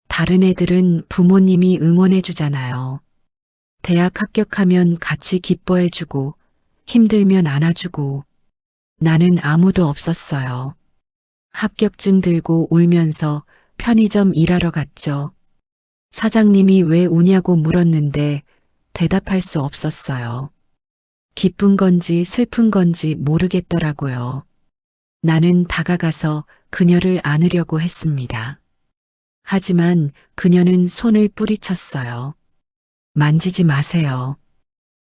다른 애들은 부모님이 응원해 주잖아요. 대학 합격하면 같이 기뻐해 주고 힘들면 안아주고. 나는 아무도 없었어요. 합격증 들고 울면서 편의점 일하러 갔죠. 사장님이 왜 우냐고 물었는데 대답할 수 없었어요. 기쁜 건지 슬픈 건지 모르겠더라고요. 나는 다가가서 그녀를 안으려고 했습니다. 하지만 그녀는 손을 뿌리쳤어요. 만지지 마세요.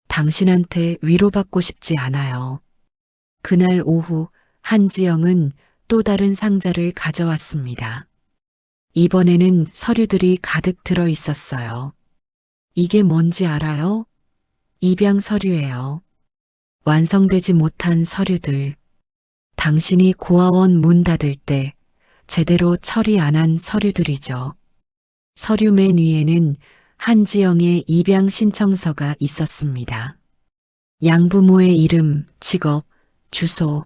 당신한테 위로받고 싶지 않아요. 그날 오후 한지영은 또 다른 상자를 가져왔습니다. 이번에는 서류들이 가득 들어 있었어요. 이게 뭔지 알아요? 입양 서류예요. 완성되지 못한 서류들. 당신이 고아원 문 닫을 때 제대로 처리 안 한 서류들이죠. 서류 맨 위에는 한지영의 입양 신청서가 있었습니다. 양부모의 이름, 직업, 주소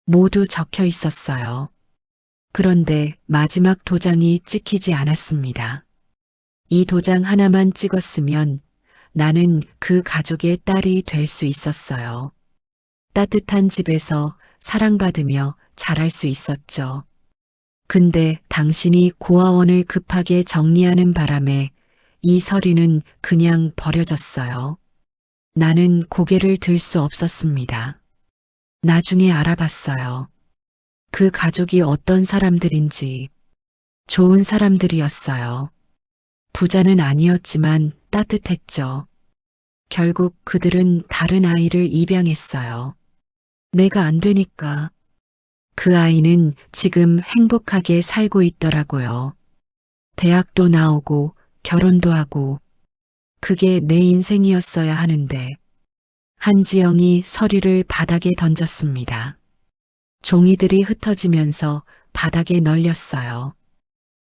모두 적혀 있었어요. 그런데 마지막 도장이 찍히지 않았습니다. 이 도장 하나만 찍었으면 나는 그 가족의 딸이 될 수 있었어요. 따뜻한 집에서 사랑받으며 자랄 수 있었죠. 근데 당신이 고아원을 급하게 정리하는 바람에 이 서류는 그냥 버려졌어요. 나는 고개를 들 수 없었습니다. 나중에 알아봤어요. 그 가족이 어떤 사람들인지. 좋은 사람들이었어요. 부자는 아니었지만 따뜻했죠. 결국 그들은 다른 아이를 입양했어요. 내가 안 되니까. 그 아이는 지금 행복하게 살고 있더라고요. 대학도 나오고 결혼도 하고. 그게 내 인생이었어야 하는데. 한지영이 서류를 바닥에 던졌습니다. 종이들이 흩어지면서 바닥에 널렸어요.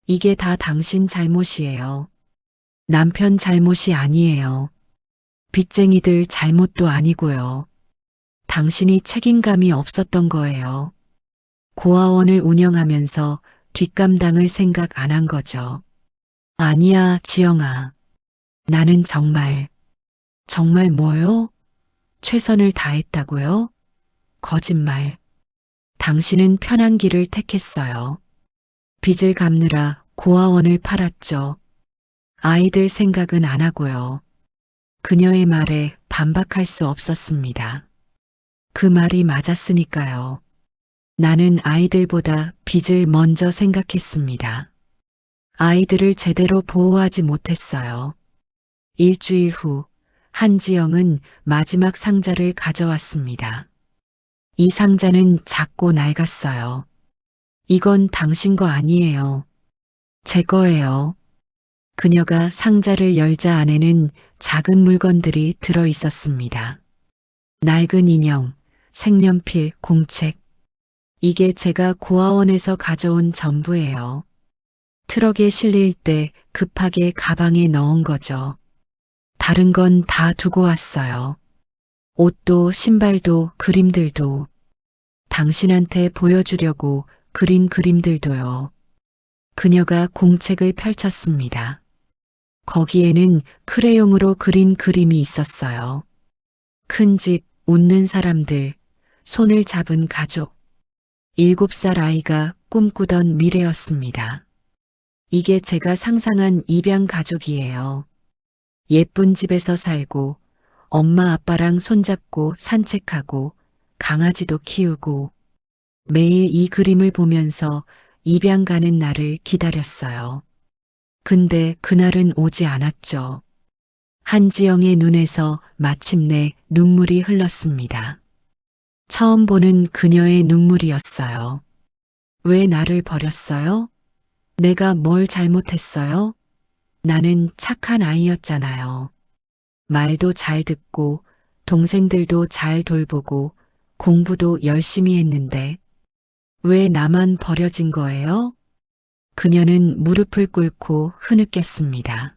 이게 다 당신 잘못이에요. 남편 잘못이 아니에요. 빚쟁이들 잘못도 아니고요. 당신이 책임감이 없었던 거예요. 고아원을 운영하면서 뒷감당을 생각 안 한 거죠. 아니야, 지영아. 나는 정말 뭐요? 최선을 다했다고요? 거짓말. 당신은 편한 길을 택했어요. 빚을 갚느라 고아원을 팔았죠. 아이들 생각은 안 하고요. 그녀의 말에 반박할 수 없었습니다. 그 말이 맞았으니까요. 나는 아이들보다 빚을 먼저 생각했습니다. 아이들을 제대로 보호하지 못했어요. 일주일 후, 한지영은 마지막 상자를 가져왔습니다. 이 상자는 작고 낡았어요. 이건 당신 거 아니에요. 제 거예요. 그녀가 상자를 열자 안에는 작은 물건들이 들어 있었습니다. 낡은 인형, 색연필, 공책. 이게 제가 고아원에서 가져온 전부예요. 트럭에 실릴 때 급하게 가방에 넣은 거죠. 다른 건 다 두고 왔어요. 옷도 신발도 그림들도 당신한테 보여주려고 그린 그림들도요. 그녀가 공책을 펼쳤습니다. 거기에는 크레용으로 그린 그림이 있었어요. 큰 집, 웃는 사람들, 손을 잡은 가족. 7살 아이가 꿈꾸던 미래였습니다. 이게 제가 상상한 입양 가족이에요. 예쁜 집에서 살고, 엄마 아빠랑 손잡고 산책하고, 강아지도 키우고, 매일 이 그림을 보면서 입양 가는 날을 기다렸어요. 근데 그날은 오지 않았죠. 한지영의 눈에서 마침내 눈물이 흘렀습니다. 처음 보는 그녀의 눈물이었어요. 왜 나를 버렸어요? 내가 뭘 잘못했어요? 나는 착한 아이였잖아요. 말도 잘 듣고, 동생들도 잘 돌보고, 공부도 열심히 했는데, 왜 나만 버려진 거예요? 그녀는 무릎을 꿇고 흐느꼈습니다.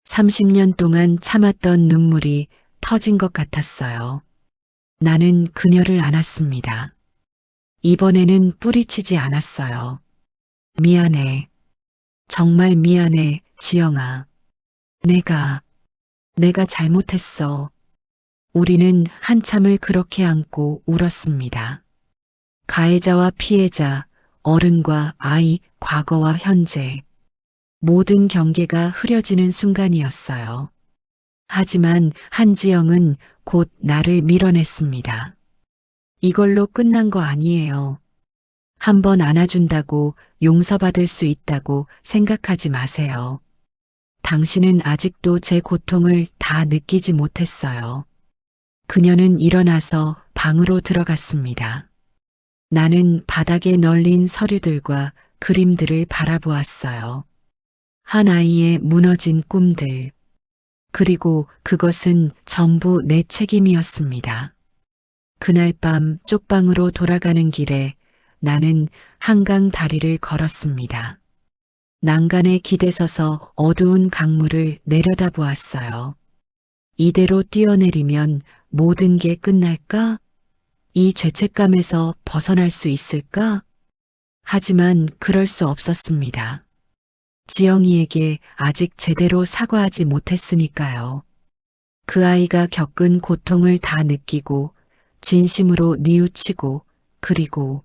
30년 동안 참았던 눈물이 터진 것 같았어요. 나는 그녀를 안았습니다. 이번에는 뿌리치지 않았어요. 미안해. 정말 미안해, 지영아. 내가 잘못했어. 우리는 한참을 그렇게 안고 울었습니다. 가해자와 피해자, 어른과 아이, 과거와 현재. 모든 경계가 흐려지는 순간이었어요. 하지만 한지영은 곧 나를 밀어냈습니다. 이걸로 끝난 거 아니에요. 한 번 안아준다고 용서받을 수 있다고 생각하지 마세요. 당신은 아직도 제 고통을 다 느끼지 못했어요. 그녀는 일어나서 방으로 들어갔습니다. 나는 바닥에 널린 서류들과 그림들을 바라보았어요. 한 아이의 무너진 꿈들. 그리고 그것은 전부 내 책임이었습니다. 그날 밤 쪽방으로 돌아가는 길에 나는 한강 다리를 걸었습니다. 난간에 기대서서 어두운 강물을 내려다보았어요. 이대로 뛰어내리면 모든 게 끝날까? 이 죄책감에서 벗어날 수 있을까? 하지만 그럴 수 없었습니다. 지영이에게 아직 제대로 사과하지 못했으니까요. 그 아이가 겪은 고통을 다 느끼고 진심으로 뉘우치고 그리고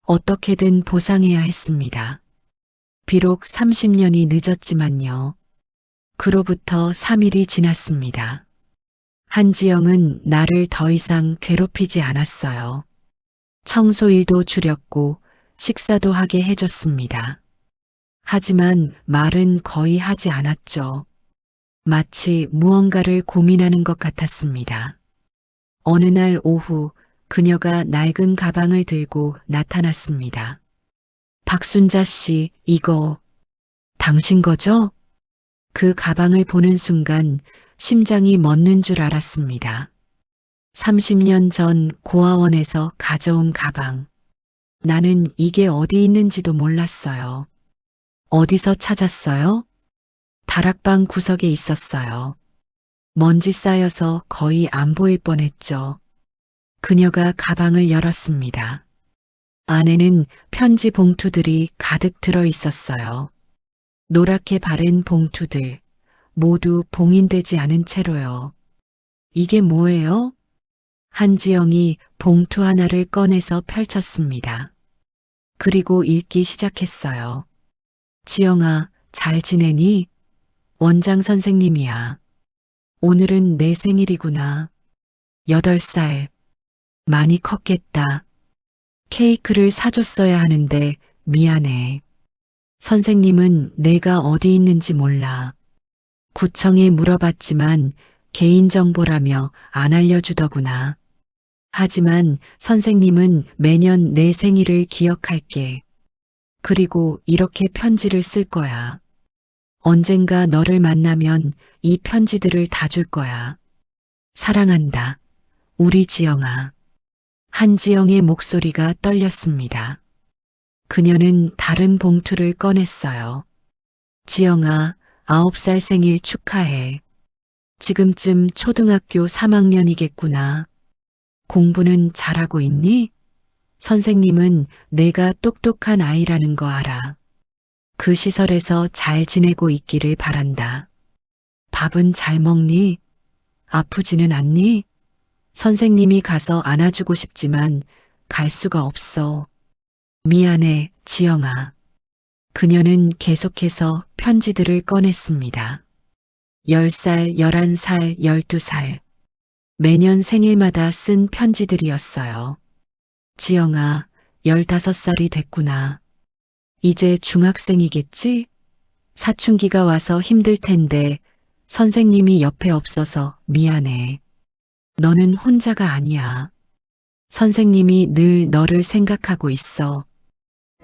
어떻게든 보상해야 했습니다. 비록 30년이 늦었지만요. 그로부터 3일이 지났습니다. 한지영은 나를 더 이상 괴롭히지 않았어요. 청소일도 줄였고 식사도 하게 해줬습니다. 하지만 말은 거의 하지 않았죠. 마치 무언가를 고민하는 것 같았습니다. 어느 날 오후 그녀가 낡은 가방을 들고 나타났습니다. 박순자 씨, 이거 당신 거죠? 그 가방을 보는 순간 심장이 멎는 줄 알았습니다. 30년 전 고아원에서 가져온 가방. 나는 이게 어디 있는지도 몰랐어요. 어디서 찾았어요? 다락방 구석에 있었어요. 먼지 쌓여서 거의 안 보일 뻔했죠. 그녀가 가방을 열었습니다. 안에는 편지 봉투들이 가득 들어 있었어요. 노랗게 바랜 봉투들, 모두 봉인되지 않은 채로요. 이게 뭐예요? 한지영이 봉투 하나를 꺼내서 펼쳤습니다. 그리고 읽기 시작했어요. 지영아, 잘 지내니? 원장 선생님이야. 오늘은 내 생일이구나. 8살. 많이 컸겠다. 케이크를 사줬어야 하는데 미안해. 선생님은 내가 어디 있는지 몰라. 구청에 물어봤지만 개인정보라며 안 알려주더구나. 하지만 선생님은 매년 내 생일을 기억할게. 그리고 이렇게 편지를 쓸 거야. 언젠가 너를 만나면 이 편지들을 다 줄 거야. 사랑한다. 우리 지영아. 한지영의 목소리가 떨렸습니다. 그녀는 다른 봉투를 꺼냈어요. 지영아, 9살 생일 축하해. 지금쯤 초등학교 3학년이겠구나. 공부는 잘하고 있니? 선생님은 내가 똑똑한 아이라는 거 알아. 그 시설에서 잘 지내고 있기를 바란다. 밥은 잘 먹니? 아프지는 않니? 선생님이 가서 안아주고 싶지만 갈 수가 없어. 미안해, 지영아. 그녀는 계속해서 편지들을 꺼냈습니다. 10살, 11살, 12살. 매년 생일마다 쓴 편지들이었어요. 지영아, 15살이 됐구나. 이제 중학생이겠지? 사춘기가 와서 힘들 텐데 선생님이 옆에 없어서 미안해. 너는 혼자가 아니야. 선생님이 늘 너를 생각하고 있어.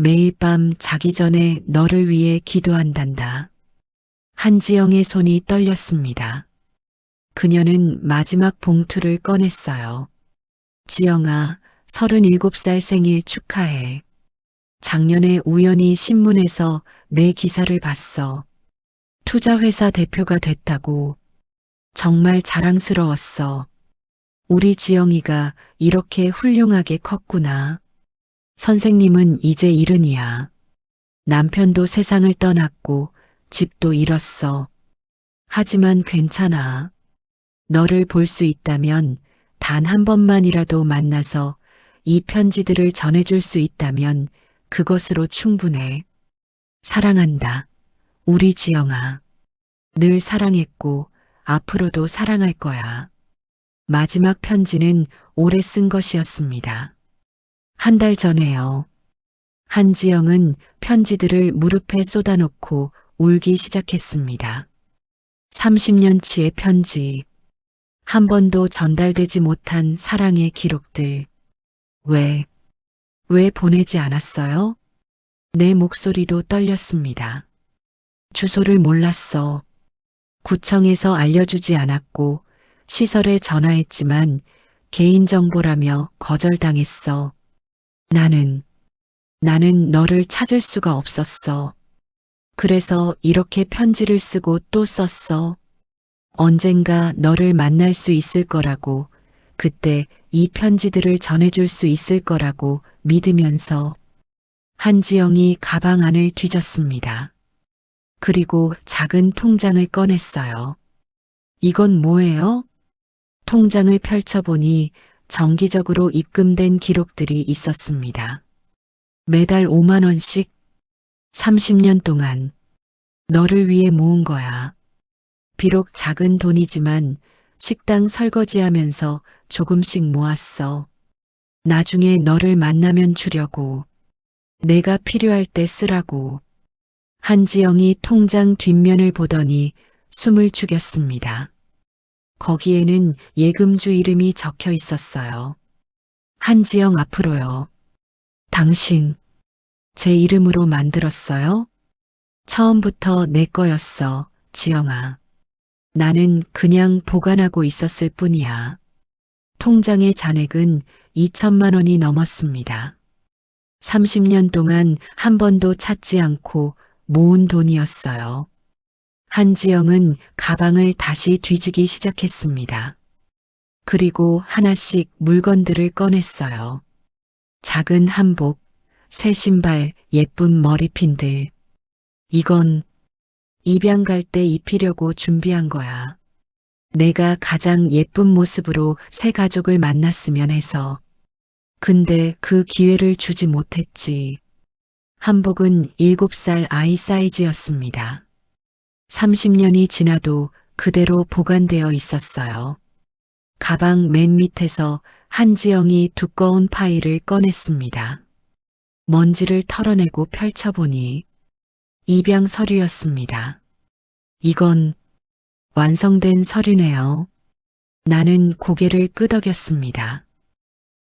매일 밤 자기 전에 너를 위해 기도한단다. 한지영의 손이 떨렸습니다. 그녀는 마지막 봉투를 꺼냈어요. 지영아, 37살 생일 축하해. 작년에 우연히 신문에서 내 기사를 봤어. 투자회사 대표가 됐다고. 정말 자랑스러웠어. 우리 지영이가 이렇게 훌륭하게 컸구나. 선생님은 이제 70이야. 남편도 세상을 떠났고 집도 잃었어. 하지만 괜찮아. 너를 볼 수 있다면 단 한 번만이라도 만나서 이 편지들을 전해줄 수 있다면 그것으로 충분해. 사랑한다. 우리 지영아. 늘 사랑했고 앞으로도 사랑할 거야. 마지막 편지는 오래 쓴 것이었습니다. 한 달 전에요. 한지영은 편지들을 무릎에 쏟아놓고 울기 시작했습니다. 30년치의 편지. 한 번도 전달되지 못한 사랑의 기록들. 왜 보내지 않았어요? 내 목소리도 떨렸습니다. 주소를 몰랐어. 구청에서 알려주지 않았고 시설에 전화했지만 개인정보라며 거절당했어. 나는 너를 찾을 수가 없었어. 그래서 이렇게 편지를 쓰고 또 썼어. 언젠가 너를 만날 수 있을 거라고, 그때 이 편지들을 전해줄 수 있을 거라고 믿으면서. 한지영이 가방 안을 뒤졌습니다. 그리고 작은 통장을 꺼냈어요. 이건 뭐예요? 통장을 펼쳐보니 정기적으로 입금된 기록들이 있었습니다. 매달 5만 원씩 30년 동안 너를 위해 모은 거야. 비록 작은 돈이지만 식당 설거지하면서 조금씩 모았어. 나중에 너를 만나면 주려고. 내가 필요할 때 쓰라고. 한지영이 통장 뒷면을 보더니 숨을 죽였습니다. 거기에는 예금주 이름이 적혀 있었어요. 한지영 앞으로요. 당신, 제 이름으로 만들었어요? 처음부터 내 거였어, 지영아. 나는 그냥 보관하고 있었을 뿐이야. 통장의 잔액은 2천만 원이 넘었습니다. 30년 동안 한 번도 찾지 않고 모은 돈이었어요. 한지영은 가방을 다시 뒤지기 시작했습니다. 그리고 하나씩 물건들을 꺼냈어요. 작은 한복, 새 신발, 예쁜 머리핀들. 이건 입양 갈 때 입히려고 준비한 거야. 내가 가장 예쁜 모습으로 새 가족을 만났으면 해서. 근데 그 기회를 주지 못했지. 한복은 7살 아이 사이즈였습니다. 30년이 지나도 그대로 보관되어 있었어요. 가방 맨 밑에서 한지영이 두꺼운 파일을 꺼냈습니다. 먼지를 털어내고 펼쳐보니 입양 서류였습니다. 이건 완성된 서류네요. 나는 고개를 끄덕였습니다.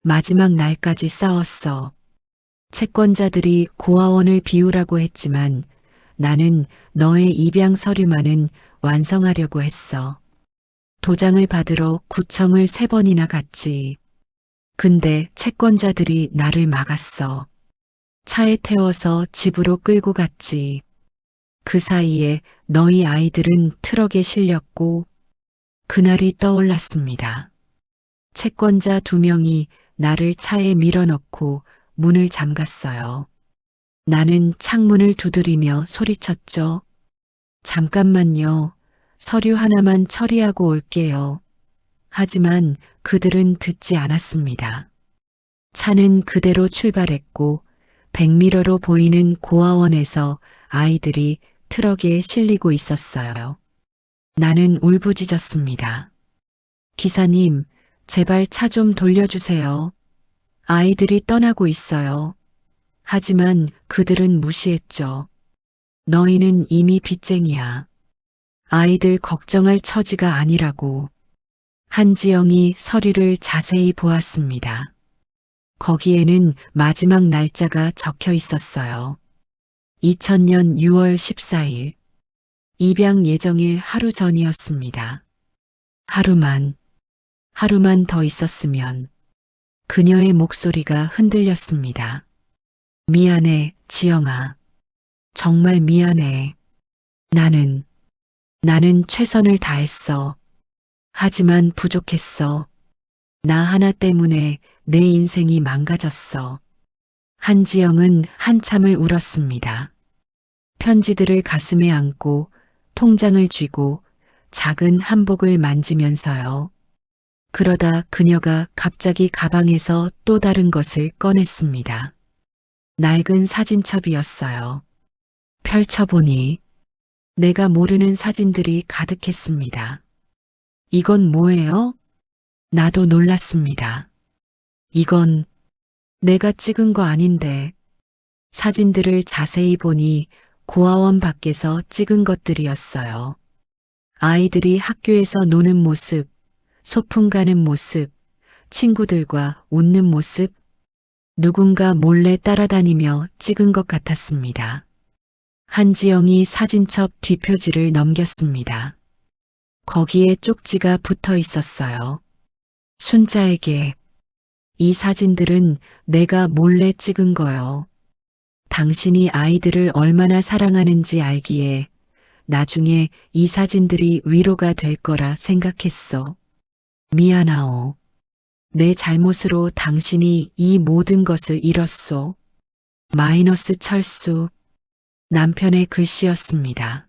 마지막 날까지 싸웠어. 채권자들이 고아원을 비우라고 했지만 나는 너의 입양 서류만은 완성하려고 했어. 도장을 받으러 구청을 3번이나 갔지. 근데 채권자들이 나를 막았어. 차에 태워서 집으로 끌고 갔지. 그 사이에 너희 아이들은 트럭에 실렸고 그날이 떠올랐습니다. 채권자 2명이 나를 차에 밀어넣고 문을 잠갔어요. 나는 창문을 두드리며 소리쳤죠. 잠깐만요. 서류 하나만 처리하고 올게요. 하지만 그들은 듣지 않았습니다. 차는 그대로 출발했고 백미러로 보이는 고아원에서 아이들이 트럭에 실리고 있었어요. 나는 울부짖었습니다. 기사님, 제발 차 좀 돌려주세요. 아이들이 떠나고 있어요. 하지만 그들은 무시했죠. 너희는 이미 빚쟁이야. 아이들 걱정할 처지가 아니라고. 한지영이 서류를 자세히 보았습니다. 거기에는 마지막 날짜가 적혀 있었어요. 2000년 6월 14일. 입양 예정일 하루 전이었습니다. 하루만 더 있었으면. 그녀의 목소리가 흔들렸습니다. 미안해, 지영아. 정말 미안해. 나는 최선을 다했어. 하지만 부족했어. 나 하나 때문에 내 인생이 망가졌어. 한지영은 한참을 울었습니다. 편지들을 가슴에 안고 통장을 쥐고 작은 한복을 만지면서요. 그러다 그녀가 갑자기 가방에서 또 다른 것을 꺼냈습니다. 낡은 사진첩이었어요. 펼쳐보니 내가 모르는 사진들이 가득했습니다. 이건 뭐예요? 나도 놀랐습니다. 이건 내가 찍은 거 아닌데. 사진들을 자세히 보니 고아원 밖에서 찍은 것들이었어요. 아이들이 학교에서 노는 모습, 소풍 가는 모습, 친구들과 웃는 모습, 누군가 몰래 따라다니며 찍은 것 같았습니다. 한지영이 사진첩 뒷표지를 넘겼습니다. 거기에 쪽지가 붙어 있었어요. 순자에게 이 사진들은 내가 몰래 찍은 거요. 당신이 아이들을 얼마나 사랑하는지 알기에 나중에 이 사진들이 위로가 될 거라 생각했어. 미안하오. 내 잘못으로 당신이 이 모든 것을 잃었소. 마이너스 철수. 남편의 글씨였습니다.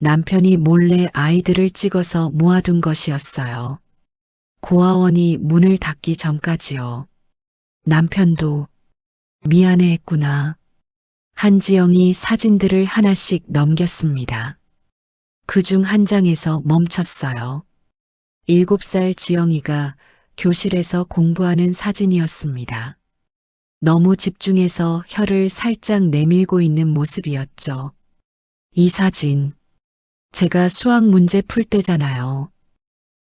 남편이 몰래 아이들을 찍어서 모아둔 것이었어요. 고아원이 문을 닫기 전까지요. 남편도 미안해했구나. 한지영이 사진들을 하나씩 넘겼습니다. 그중 한 장에서 멈췄어요. 7살 지영이가 교실에서 공부하는 사진이었습니다. 너무 집중해서 혀를 살짝 내밀고 있는 모습이었죠. 이 사진, 제가 수학 문제 풀 때잖아요.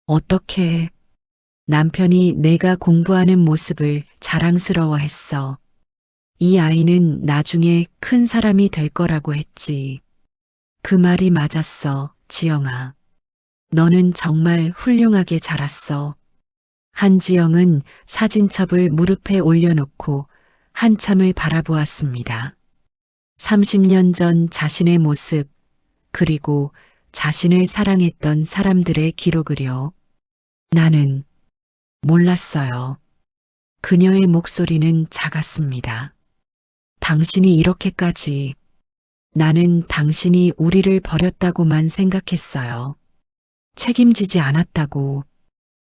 어떻게 남편이 내가 공부하는 모습을 자랑스러워했어. 이 아이는 나중에 큰 사람이 될 거라고 했지. 그 말이 맞았어, 지영아. 너는 정말 훌륭하게 자랐어. 한지영은 사진첩을 무릎에 올려놓고 한참을 바라보았습니다. 30년 전 자신의 모습, 그리고 자신을 사랑했던 사람들의 기록을요. 나는 몰랐어요. 그녀의 목소리는 작았습니다. 당신이 이렇게까지. 나는 당신이 우리를 버렸다고만 생각했어요. 책임지지 않았다고.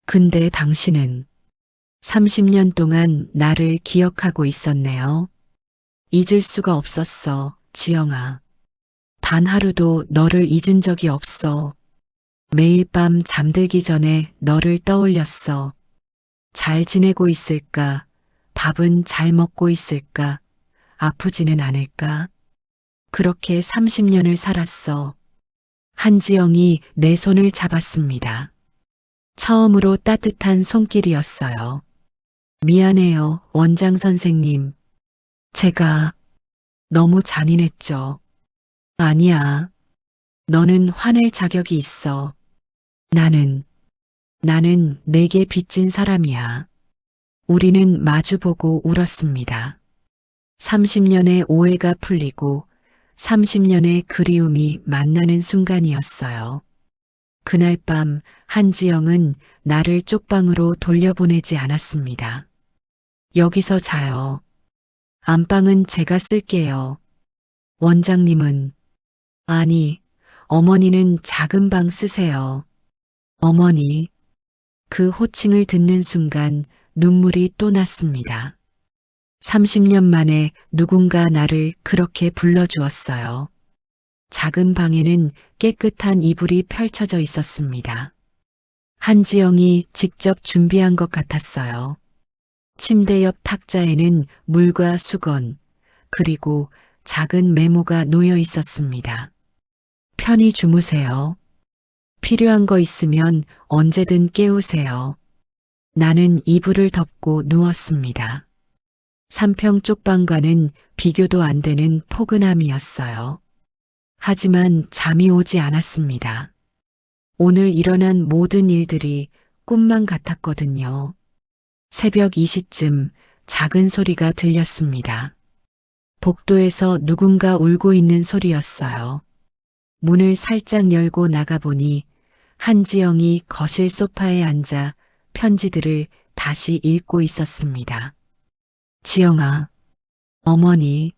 근데 당신은 30년 동안 나를 기억하고 있었네요. 잊을 수가 없었어, 지영아. 단 하루도 너를 잊은 적이 없어. 매일 밤 잠들기 전에 너를 떠올렸어. 잘 지내고 있을까? 밥은 잘 먹고 있을까? 아프지는 않을까? 그렇게 30년을 살았어. 한지영이 내 손을 잡았습니다. 처음으로 따뜻한 손길이었어요. 미안해요, 원장 선생님. 제가 너무 잔인했죠. 아니야. 너는 화낼 자격이 있어. 나는 내게 빚진 사람이야. 우리는 마주보고 울었습니다. 30년의 오해가 풀리고 30년의 그리움이 만나는 순간이었어요. 그날 밤 한지영은 나를 쪽방으로 돌려보내지 않았습니다. 여기서 자요. 안방은 제가 쓸게요. 원장님은, 아니, 어머니는 작은 방 쓰세요. 어머니. 그 호칭을 듣는 순간 눈물이 또 났습니다. 30년 만에 누군가 나를 그렇게 불러주었어요. 작은 방에는 깨끗한 이불이 펼쳐져 있었습니다. 한지영이 직접 준비한 것 같았어요. 침대 옆 탁자에는 물과 수건, 그리고 작은 메모가 놓여 있었습니다. 편히 주무세요. 필요한 거 있으면 언제든 깨우세요. 나는 이불을 덮고 누웠습니다. 3평 쪽방과는 비교도 안 되는 포근함이었어요. 하지만 잠이 오지 않았습니다. 오늘 일어난 모든 일들이 꿈만 같았거든요. 새벽 2시쯤 작은 소리가 들렸습니다. 복도에서 누군가 울고 있는 소리였어요. 문을 살짝 열고 나가보니 한지영이 거실 소파에 앉아 편지들을 다시 읽고 있었습니다. 지영아, 어머니,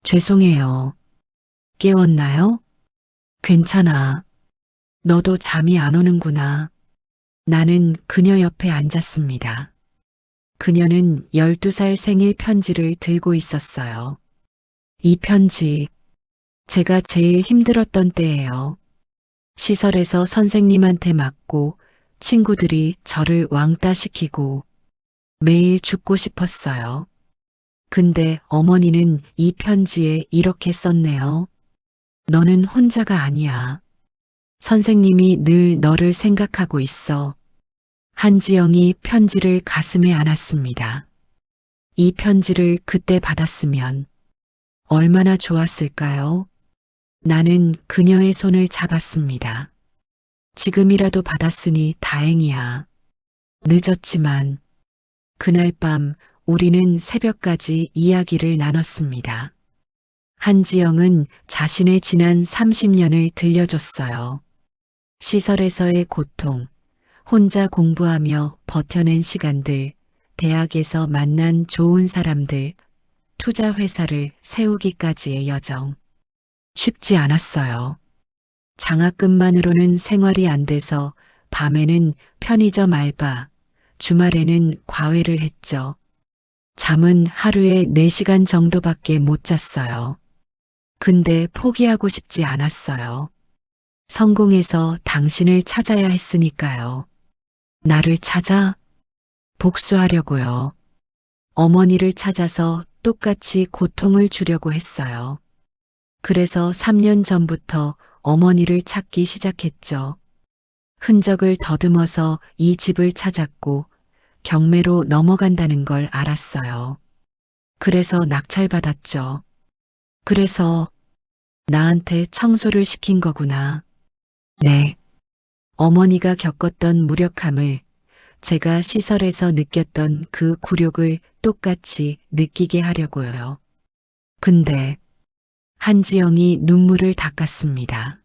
죄송해요. 깨웠나요? 괜찮아. 너도 잠이 안 오는구나. 나는 그녀 옆에 앉았습니다. 그녀는 12살 생일 편지를 들고 있었어요. 이 편지, 제가 제일 힘들었던 때예요. 시설에서 선생님한테 맞고 친구들이 저를 왕따시키고 매일 죽고 싶었어요. 근데 어머니는 이 편지에 이렇게 썼네요. 너는 혼자가 아니야. 선생님이 늘 너를 생각하고 있어. 한지영이 편지를 가슴에 안았습니다. 이 편지를 그때 받았으면 얼마나 좋았을까요? 나는 그녀의 손을 잡았습니다. 지금이라도 받았으니 다행이야. 늦었지만 그날 밤 우리는 새벽까지 이야기를 나눴습니다. 한지영은 자신의 지난 30년을 들려줬어요. 시설에서의 고통, 혼자 공부하며 버텨낸 시간들, 대학에서 만난 좋은 사람들, 투자 회사를 세우기까지의 여정. 쉽지 않았어요. 장학금만으로는 생활이 안 돼서 밤에는 편의점 알바, 주말에는 과외를 했죠. 잠은 하루에 4시간 정도밖에 못 잤어요. 근데 포기하고 싶지 않았어요. 성공해서 당신을 찾아야 했으니까요. 나를 찾아? 복수하려고요. 어머니를 찾아서 똑같이 고통을 주려고 했어요. 그래서 3년 전부터 어머니를 찾기 시작했죠. 흔적을 더듬어서 이 집을 찾았고 경매로 넘어간다는 걸 알았어요. 그래서 낙찰받았죠. 그래서 나한테 청소를 시킨 거구나. 네. 어머니가 겪었던 무력함을, 제가 시설에서 느꼈던 그 굴욕을 똑같이 느끼게 하려고요. 근데 한지영이 눈물을 닦았습니다.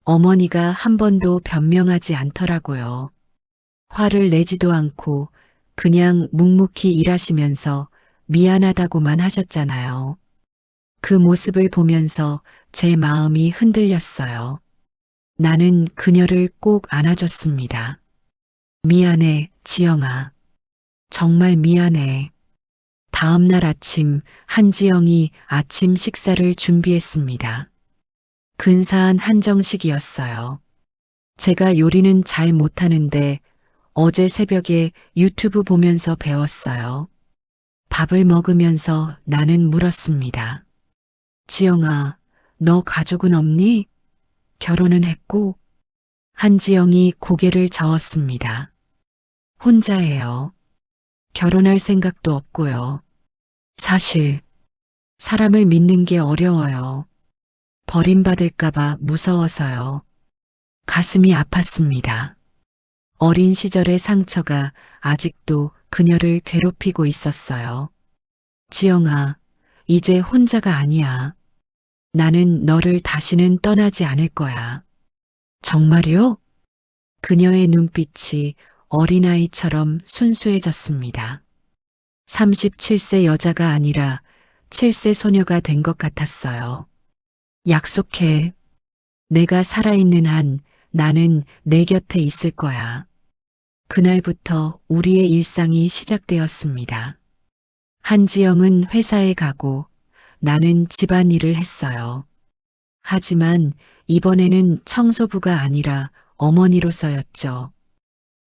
어머니가 한 번도 변명하지 않더라고요. 화를 내지도 않고 그냥 묵묵히 일하시면서 미안하다고만 하셨잖아요. 그 모습을 보면서 제 마음이 흔들렸어요. 나는 그녀를 꼭 안아줬습니다. 미안해, 지영아. 정말 미안해. 다음 날 아침 한지영이 아침 식사를 준비했습니다. 근사한 한정식이었어요. 제가 요리는 잘 못하는데 어제 새벽에 유튜브 보면서 배웠어요. 밥을 먹으면서 나는 물었습니다. 지영아, 너 가족은 없니? 결혼은 했고? 한지영이 고개를 저었습니다. 혼자예요. 결혼할 생각도 없고요. 사실 사람을 믿는 게 어려워요. 버림받을까봐 무서워서요. 가슴이 아팠습니다. 어린 시절의 상처가 아직도 그녀를 괴롭히고 있었어요. 지영아, 이제 혼자가 아니야. 나는 너를 다시는 떠나지 않을 거야. 정말요? 그녀의 눈빛이 어린아이처럼 순수해졌습니다. 37세 여자가 아니라 7세 소녀가 된 것 같았어요. 약속해. 내가 살아있는 한 나는 내 곁에 있을 거야. 그날부터 우리의 일상이 시작되었습니다. 한지영은 회사에 가고 나는 집안일을 했어요. 하지만 이번에는 청소부가 아니라 어머니로서였죠.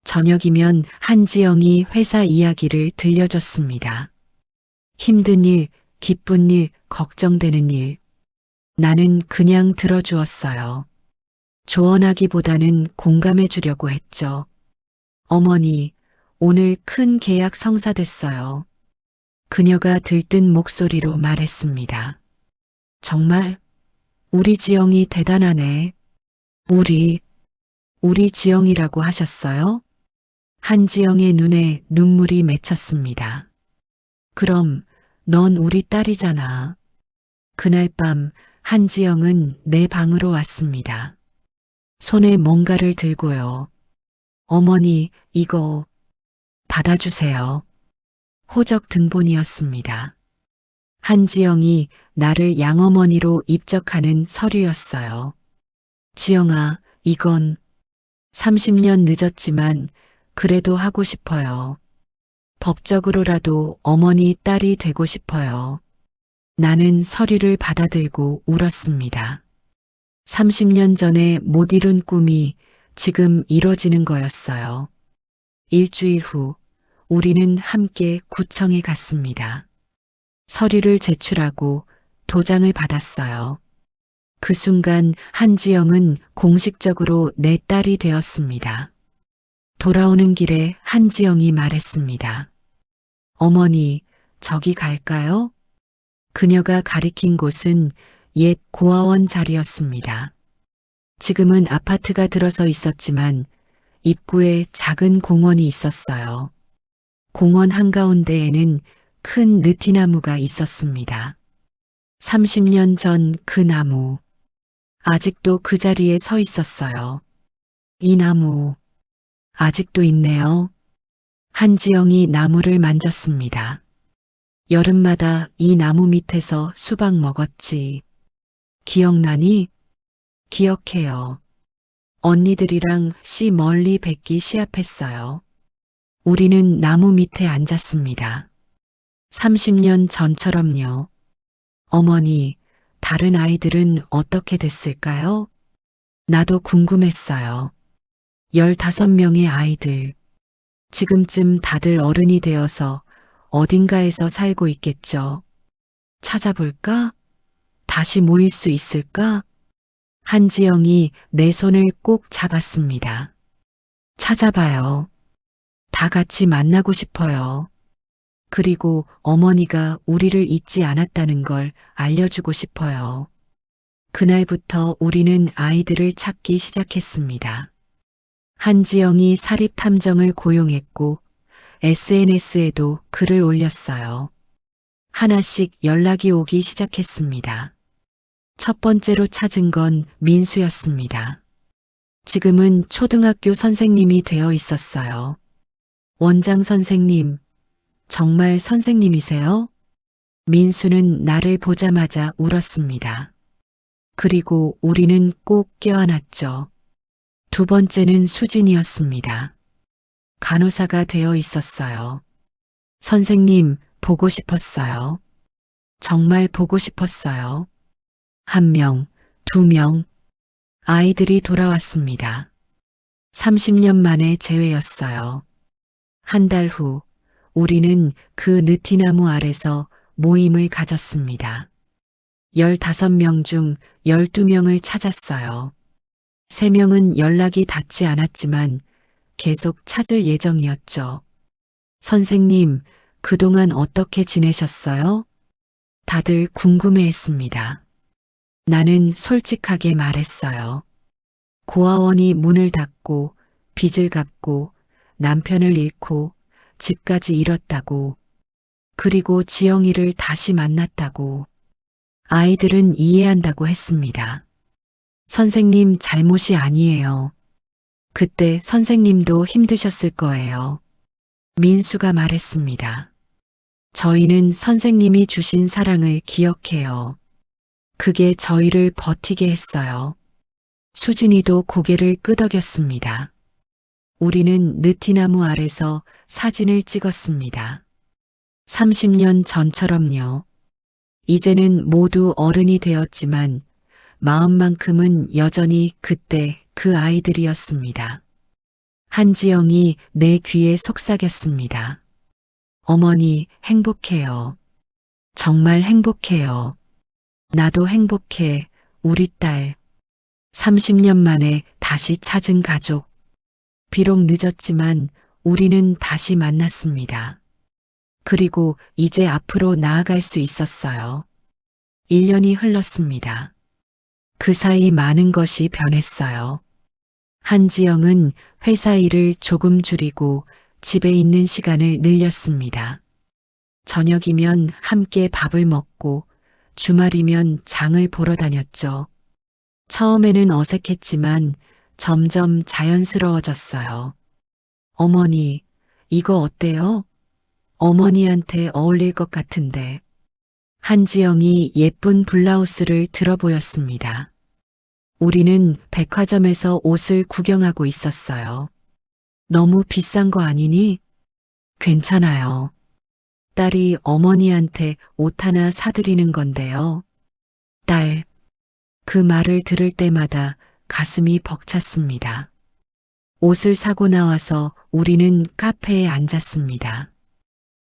저녁이면 한지영이 회사 이야기를 들려줬습니다. 힘든 일, 기쁜 일, 걱정되는 일. 나는 그냥 들어주었어요. 조언하기보다는 공감해 주려고 했죠. 어머니, 오늘 큰 계약 성사됐어요. 그녀가 들뜬 목소리로 말했습니다. 정말? 우리 지영이 대단하네. 우리 지영이라고 하셨어요? 한지영의 눈에 눈물이 맺혔습니다. 그럼 넌 우리 딸이잖아. 그날 밤 한지영은 내 방으로 왔습니다. 손에 뭔가를 들고요. 어머니, 이거 받아주세요. 호적 등본이었습니다. 한지영이 나를 양어머니로 입적하는 서류였어요. 지영아, 이건 30년 늦었지만 그래도 하고 싶어요. 법적으로라도 어머니 딸이 되고 싶어요. 나는 서류를 받아들고 울었습니다. 30년 전에 못 이룬 꿈이 지금 이뤄지는 거였어요. 일주일 후 우리는 함께 구청에 갔습니다. 서류를 제출하고 도장을 받았어요. 그 순간 한지영은 공식적으로 내 딸이 되었습니다. 돌아오는 길에 한지영이 말했습니다. 어머니, 저기 갈까요? 그녀가 가리킨 곳은 옛 고아원 자리였습니다. 지금은 아파트가 들어서 있었지만 입구에 작은 공원이 있었어요. 공원 한가운데에는 큰 느티나무가 있었습니다. 30년 전 그 나무, 아직도 그 자리에 서 있었어요. 이 나무, 아직도 있네요. 한지영이 나무를 만졌습니다. 여름마다 이 나무 밑에서 수박 먹었지. 기억나니? 기억해요. 언니들이랑 씨 멀리 뱉기 시합했어요. 우리는 나무 밑에 앉았습니다. 30년 전처럼요. 어머니, 다른 아이들은 어떻게 됐을까요? 나도 궁금했어요. 15명의 아이들. 지금쯤 다들 어른이 되어서 어딘가에서 살고 있겠죠. 찾아볼까? 다시 모일 수 있을까? 한지영이 내 손을 꼭 잡았습니다. 찾아봐요. 다 같이 만나고 싶어요. 그리고 어머니가 우리를 잊지 않았다는 걸 알려주고 싶어요. 그날부터 우리는 아이들을 찾기 시작했습니다. 한지영이 사립탐정을 고용했고 SNS에도 글을 올렸어요. 하나씩 연락이 오기 시작했습니다. 첫 번째로 찾은 건 민수였습니다. 지금은 초등학교 선생님이 되어 있었어요. 원장 선생님, 정말 선생님이세요? 민수는 나를 보자마자 울었습니다. 그리고 우리는 꼭 껴안았죠. 두 번째는 수진이었습니다. 간호사가 되어 있었어요. 선생님, 보고 싶었어요. 정말 보고 싶었어요. 한 명, 두 명, 아이들이 돌아왔습니다. 30년 만에 재회였어요. 한 달 후, 우리는 그 느티나무 아래서 모임을 가졌습니다. 15명 중 12명을 찾았어요. 3명은 연락이 닿지 않았지만 계속 찾을 예정이었죠. 선생님, 그동안 어떻게 지내셨어요? 다들 궁금해했습니다. 나는 솔직하게 말했어요. 고아원이 문을 닫고 빚을 갚고 남편을 잃고 집까지 잃었다고. 그리고 지영이를 다시 만났다고. 아이들은 이해한다고 했습니다. 선생님 잘못이 아니에요. 그때 선생님도 힘드셨을 거예요. 민수가 말했습니다. 저희는 선생님이 주신 사랑을 기억해요. 그게 저희를 버티게 했어요. 수진이도 고개를 끄덕였습니다. 우리는 느티나무 아래서 사진을 찍었습니다. 30년 전처럼요. 이제는 모두 어른이 되었지만 마음만큼은 여전히 그때 그 아이들이었습니다. 한지영이 내 귀에 속삭였습니다. 어머니, 행복해요. 정말 행복해요. 나도 행복해, 우리 딸. 30년 만에 다시 찾은 가족. 비록 늦었지만 우리는 다시 만났습니다. 그리고 이제 앞으로 나아갈 수 있었어요. 1년이 흘렀습니다. 그 사이 많은 것이 변했어요. 한지영은 회사 일을 조금 줄이고 집에 있는 시간을 늘렸습니다. 저녁이면 함께 밥을 먹고 주말이면 장을 보러 다녔죠. 처음에는 어색했지만 점점 자연스러워졌어요. 어머니, 이거 어때요? 어머니한테 어울릴 것 같은데. 한지영이 예쁜 블라우스를 들어 보였습니다. 우리는 백화점에서 옷을 구경하고 있었어요. 너무 비싼 거 아니니? 괜찮아요. 딸이 어머니한테 옷 하나 사드리는 건데요. 딸, 그 말을 들을 때마다 가슴이 벅찼습니다. 옷을 사고 나와서 우리는 카페에 앉았습니다.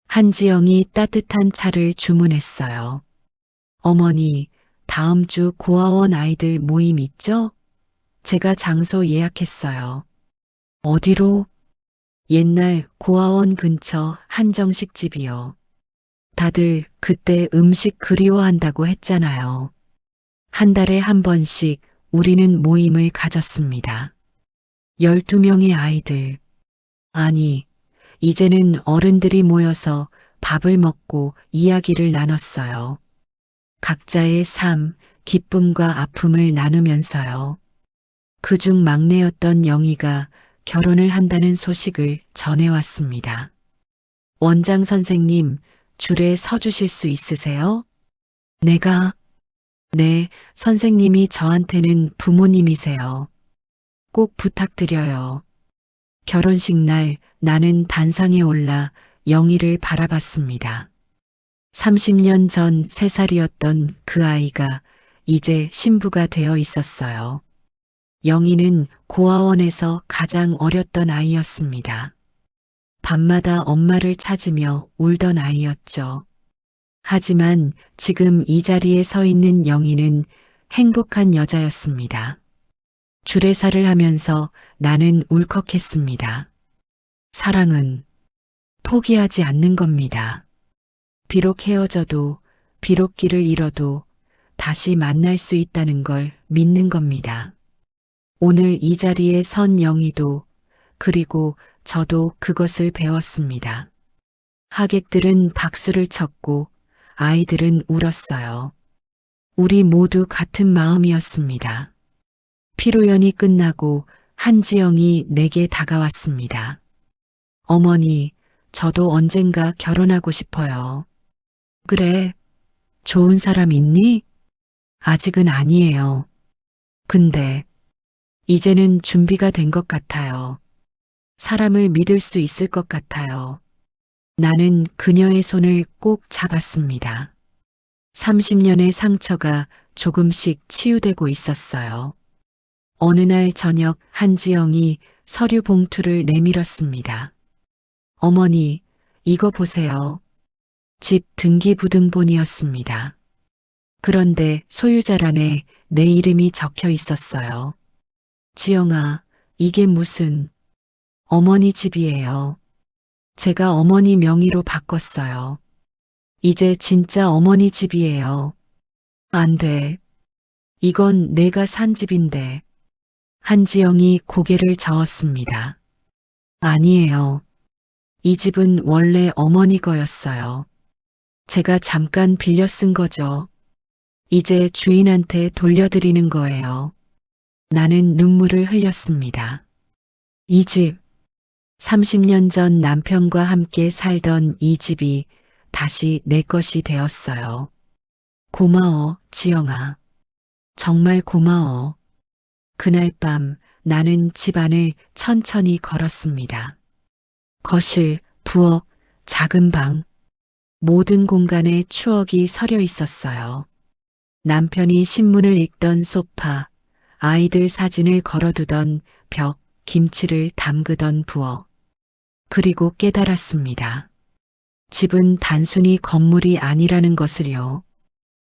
한지영이 따뜻한 차를 주문했어요. 어머니, 다음 주 고아원 아이들 모임 있죠? 제가 장소 예약했어요. 어디로? 옛날 고아원 근처 한정식 집이요. 다들 그때 음식 그리워한다고 했잖아요. 한 달에 한 번씩 우리는 모임을 가졌습니다. 12명의 아이들. 아니, 이제는 어른들이 모여서 밥을 먹고 이야기를 나눴어요. 각자의 삶, 기쁨과 아픔을 나누면서요. 그중 막내였던 영희가 결혼을 한다는 소식을 전해왔습니다. 원장 선생님, 줄에 서주실 수 있으세요? 내가? 네, 선생님이 저한테는 부모님이세요. 꼭 부탁드려요. 결혼식 날 나는 단상에 올라 영희를 바라봤습니다. 30년 전 3살이었던 그 아이가 이제 신부가 되어 있었어요. 영희는 고아원에서 가장 어렸던 아이였습니다. 밤마다 엄마를 찾으며 울던 아이였죠. 하지만 지금 이 자리에 서 있는 영희는 행복한 여자였습니다. 주례사를 하면서 나는 울컥했습니다. 사랑은 포기하지 않는 겁니다. 비록 헤어져도, 비록 길을 잃어도 다시 만날 수 있다는 걸 믿는 겁니다. 오늘 이 자리에 선 영희도, 그리고 저도 그것을 배웠습니다. 하객들은 박수를 쳤고 아이들은 울었어요. 우리 모두 같은 마음이었습니다. 피로연이 끝나고 한지영이 내게 다가왔습니다. 어머니, 저도 언젠가 결혼하고 싶어요. 그래, 좋은 사람 있니? 아직은 아니에요. 근데 이제는 준비가 된 것 같아요. 사람을 믿을 수 있을 것 같아요. 나는 그녀의 손을 꼭 잡았습니다. 30년의 상처가 조금씩 치유되고 있었어요. 어느 날 저녁 한지영이 서류 봉투를 내밀었습니다. 어머니, 이거 보세요. 집 등기부등본이었습니다. 그런데 소유자란에 내 이름이 적혀 있었어요. 지영아, 이게 무슨 어머니 집이에요. 제가 어머니 명의로 바꿨어요. 이제 진짜 어머니 집이에요. 안 돼. 이건 내가 산 집인데. 한지영이 고개를 저었습니다. 아니에요. 이 집은 원래 어머니 거였어요. 제가 잠깐 빌려 쓴 거죠. 이제 주인한테 돌려드리는 거예요. 나는 눈물을 흘렸습니다. 이 집, 30년 전 남편과 함께 살던 이 집이 다시 내 것이 되었어요. 고마워, 지영아. 정말 고마워. 그날 밤 나는 집 안을 천천히 걸었습니다. 거실, 부엌, 작은 방, 모든 공간에 추억이 서려 있었어요. 남편이 신문을 읽던 소파, 아이들 사진을 걸어두던 벽, 김치를 담그던 부엌. 그리고 깨달았습니다. 집은 단순히 건물이 아니라는 것을요.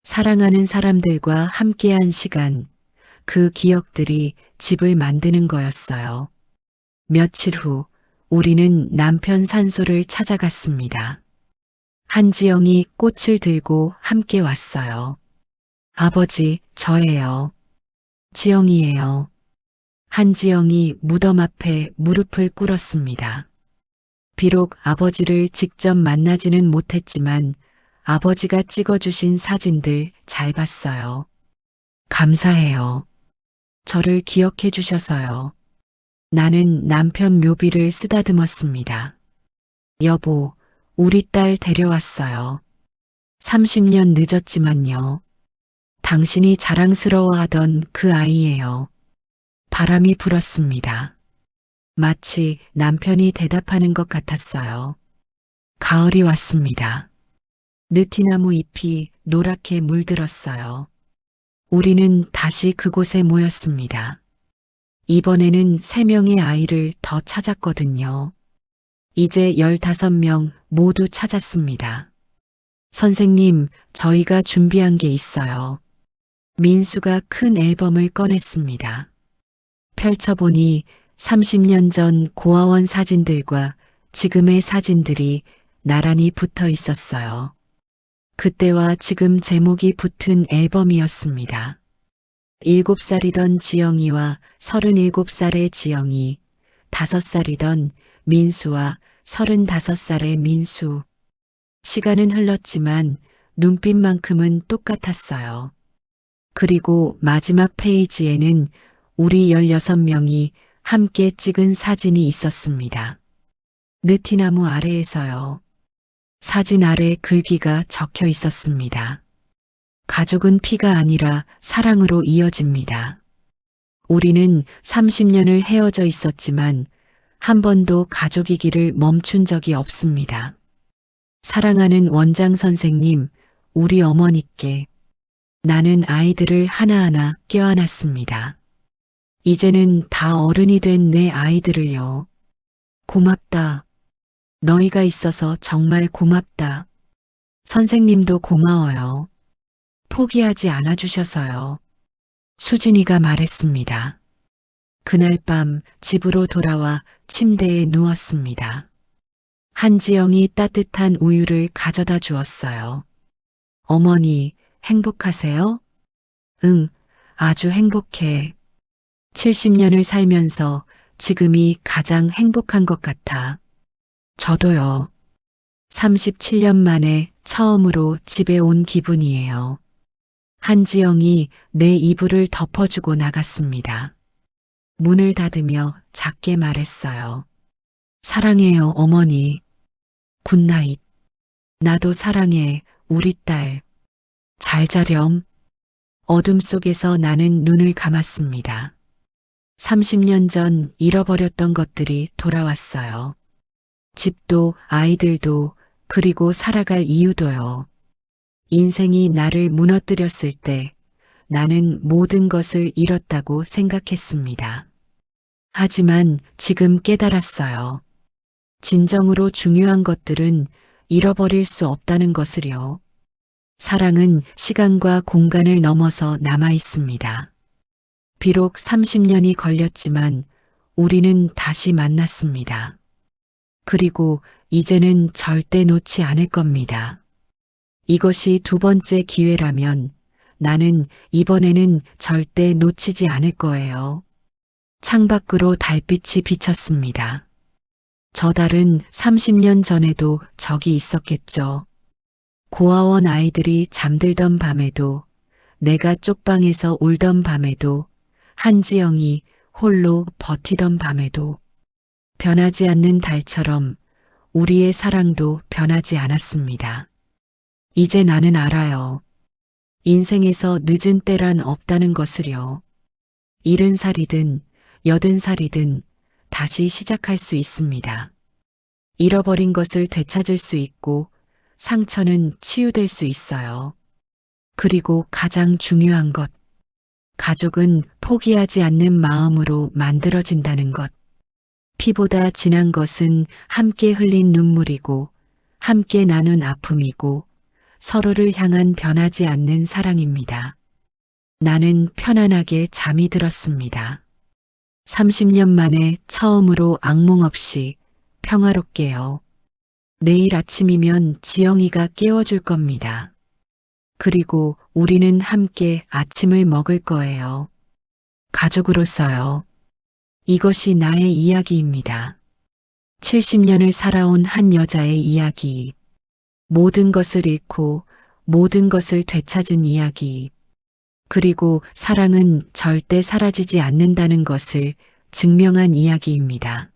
사랑하는 사람들과 함께한 시간, 그 기억들이 집을 만드는 거였어요. 며칠 후 우리는 남편 산소를 찾아갔습니다. 한지영이 꽃을 들고 함께 왔어요. 아버지, 저예요. 지영이에요. 한지영이 무덤 앞에 무릎을 꿇었습니다. 비록 아버지를 직접 만나지는 못했지만 아버지가 찍어주신 사진들 잘 봤어요. 감사해요. 저를 기억해 주셔서요. 나는 남편 묘비를 쓰다듬었습니다. 여보, 우리 딸 데려왔어요. 30년 늦었지만요. 당신이 자랑스러워하던 그 아이예요. 바람이 불었습니다. 마치 남편이 대답하는 것 같았어요. 가을이 왔습니다. 느티나무 잎이 노랗게 물들었어요. 우리는 다시 그곳에 모였습니다. 이번에는 3명의 아이를 더 찾았거든요. 이제 15명 모두 찾았습니다. 선생님, 저희가 준비한 게 있어요. 민수가 큰 앨범을 꺼냈습니다. 펼쳐보니 30년 전 고아원 사진들과 지금의 사진들이 나란히 붙어 있었어요. 그때와 지금 제목이 붙은 앨범이었습니다. 7살이던 지영이와 37살의 지영이, 5살이던 민수와 35살의 민수. 시간은 흘렀지만 눈빛만큼은 똑같았어요. 그리고 마지막 페이지에는 우리 16명이 함께 찍은 사진이 있었습니다. 느티나무 아래에서요. 사진 아래 글귀가 적혀 있었습니다. 가족은 피가 아니라 사랑으로 이어집니다. 우리는 30년을 헤어져 있었지만 한 번도 가족이기를 멈춘 적이 없습니다. 사랑하는 원장 선생님, 우리 어머니께 나는 아이들을 하나하나 껴안았습니다. 이제는 다 어른이 된 내 아이들을요. 고맙다. 너희가 있어서 정말 고맙다. 선생님도 고마워요. 포기하지 않아 주셔서요. 수진이가 말했습니다. 그날 밤 집으로 돌아와 침대에 누웠습니다. 한지영이 따뜻한 우유를 가져다 주었어요. 어머니, 행복하세요? 응, 아주 행복해. 70년을 살면서 지금이 가장 행복한 것 같아. 저도요. 37년 만에 처음으로 집에 온 기분이에요. 한지영이 내 이불을 덮어주고 나갔습니다. 문을 닫으며 작게 말했어요. 사랑해요, 어머니. 굿나잇. 나도 사랑해, 우리 딸. 잘 자렴. 어둠 속에서 나는 눈을 감았습니다. 30년 전 잃어버렸던 것들이 돌아왔어요. 집도, 아이들도, 그리고 살아갈 이유도요. 인생이 나를 무너뜨렸을 때 나는 모든 것을 잃었다고 생각했습니다. 하지만 지금 깨달았어요. 진정으로 중요한 것들은 잃어버릴 수 없다는 것을요. 사랑은 시간과 공간을 넘어서 남아 있습니다. 비록 30년이 걸렸지만 우리는 다시 만났습니다. 그리고 이제는 절대 놓지 않을 겁니다. 이것이 두 번째 기회라면 나는 이번에는 절대 놓치지 않을 거예요. 창밖으로 달빛이 비쳤습니다. 저 달은 30년 전에도 저기 있었겠죠. 고아원 아이들이 잠들던 밤에도, 내가 쪽방에서 울던 밤에도, 한지영이 홀로 버티던 밤에도, 변하지 않는 달처럼 우리의 사랑도 변하지 않았습니다. 이제 나는 알아요. 인생에서 늦은 때란 없다는 것을요. 70살이든 80살이든 다시 시작할 수 있습니다. 잃어버린 것을 되찾을 수 있고 상처는 치유될 수 있어요. 그리고 가장 중요한 것, 가족은 포기하지 않는 마음으로 만들어진다는 것. 피보다 진한 것은 함께 흘린 눈물이고 함께 나눈 아픔이고 서로를 향한 변하지 않는 사랑입니다. 나는 편안하게 잠이 들었습니다. 30년 만에 처음으로 악몽 없이 평화롭게요. 내일 아침이면 지영이가 깨워줄 겁니다. 그리고 우리는 함께 아침을 먹을 거예요. 가족으로서요. 이것이 나의 이야기입니다. 70년을 살아온 한 여자의 이야기. 모든 것을 잃고 모든 것을 되찾은 이야기. 그리고 사랑은 절대 사라지지 않는다는 것을 증명한 이야기입니다.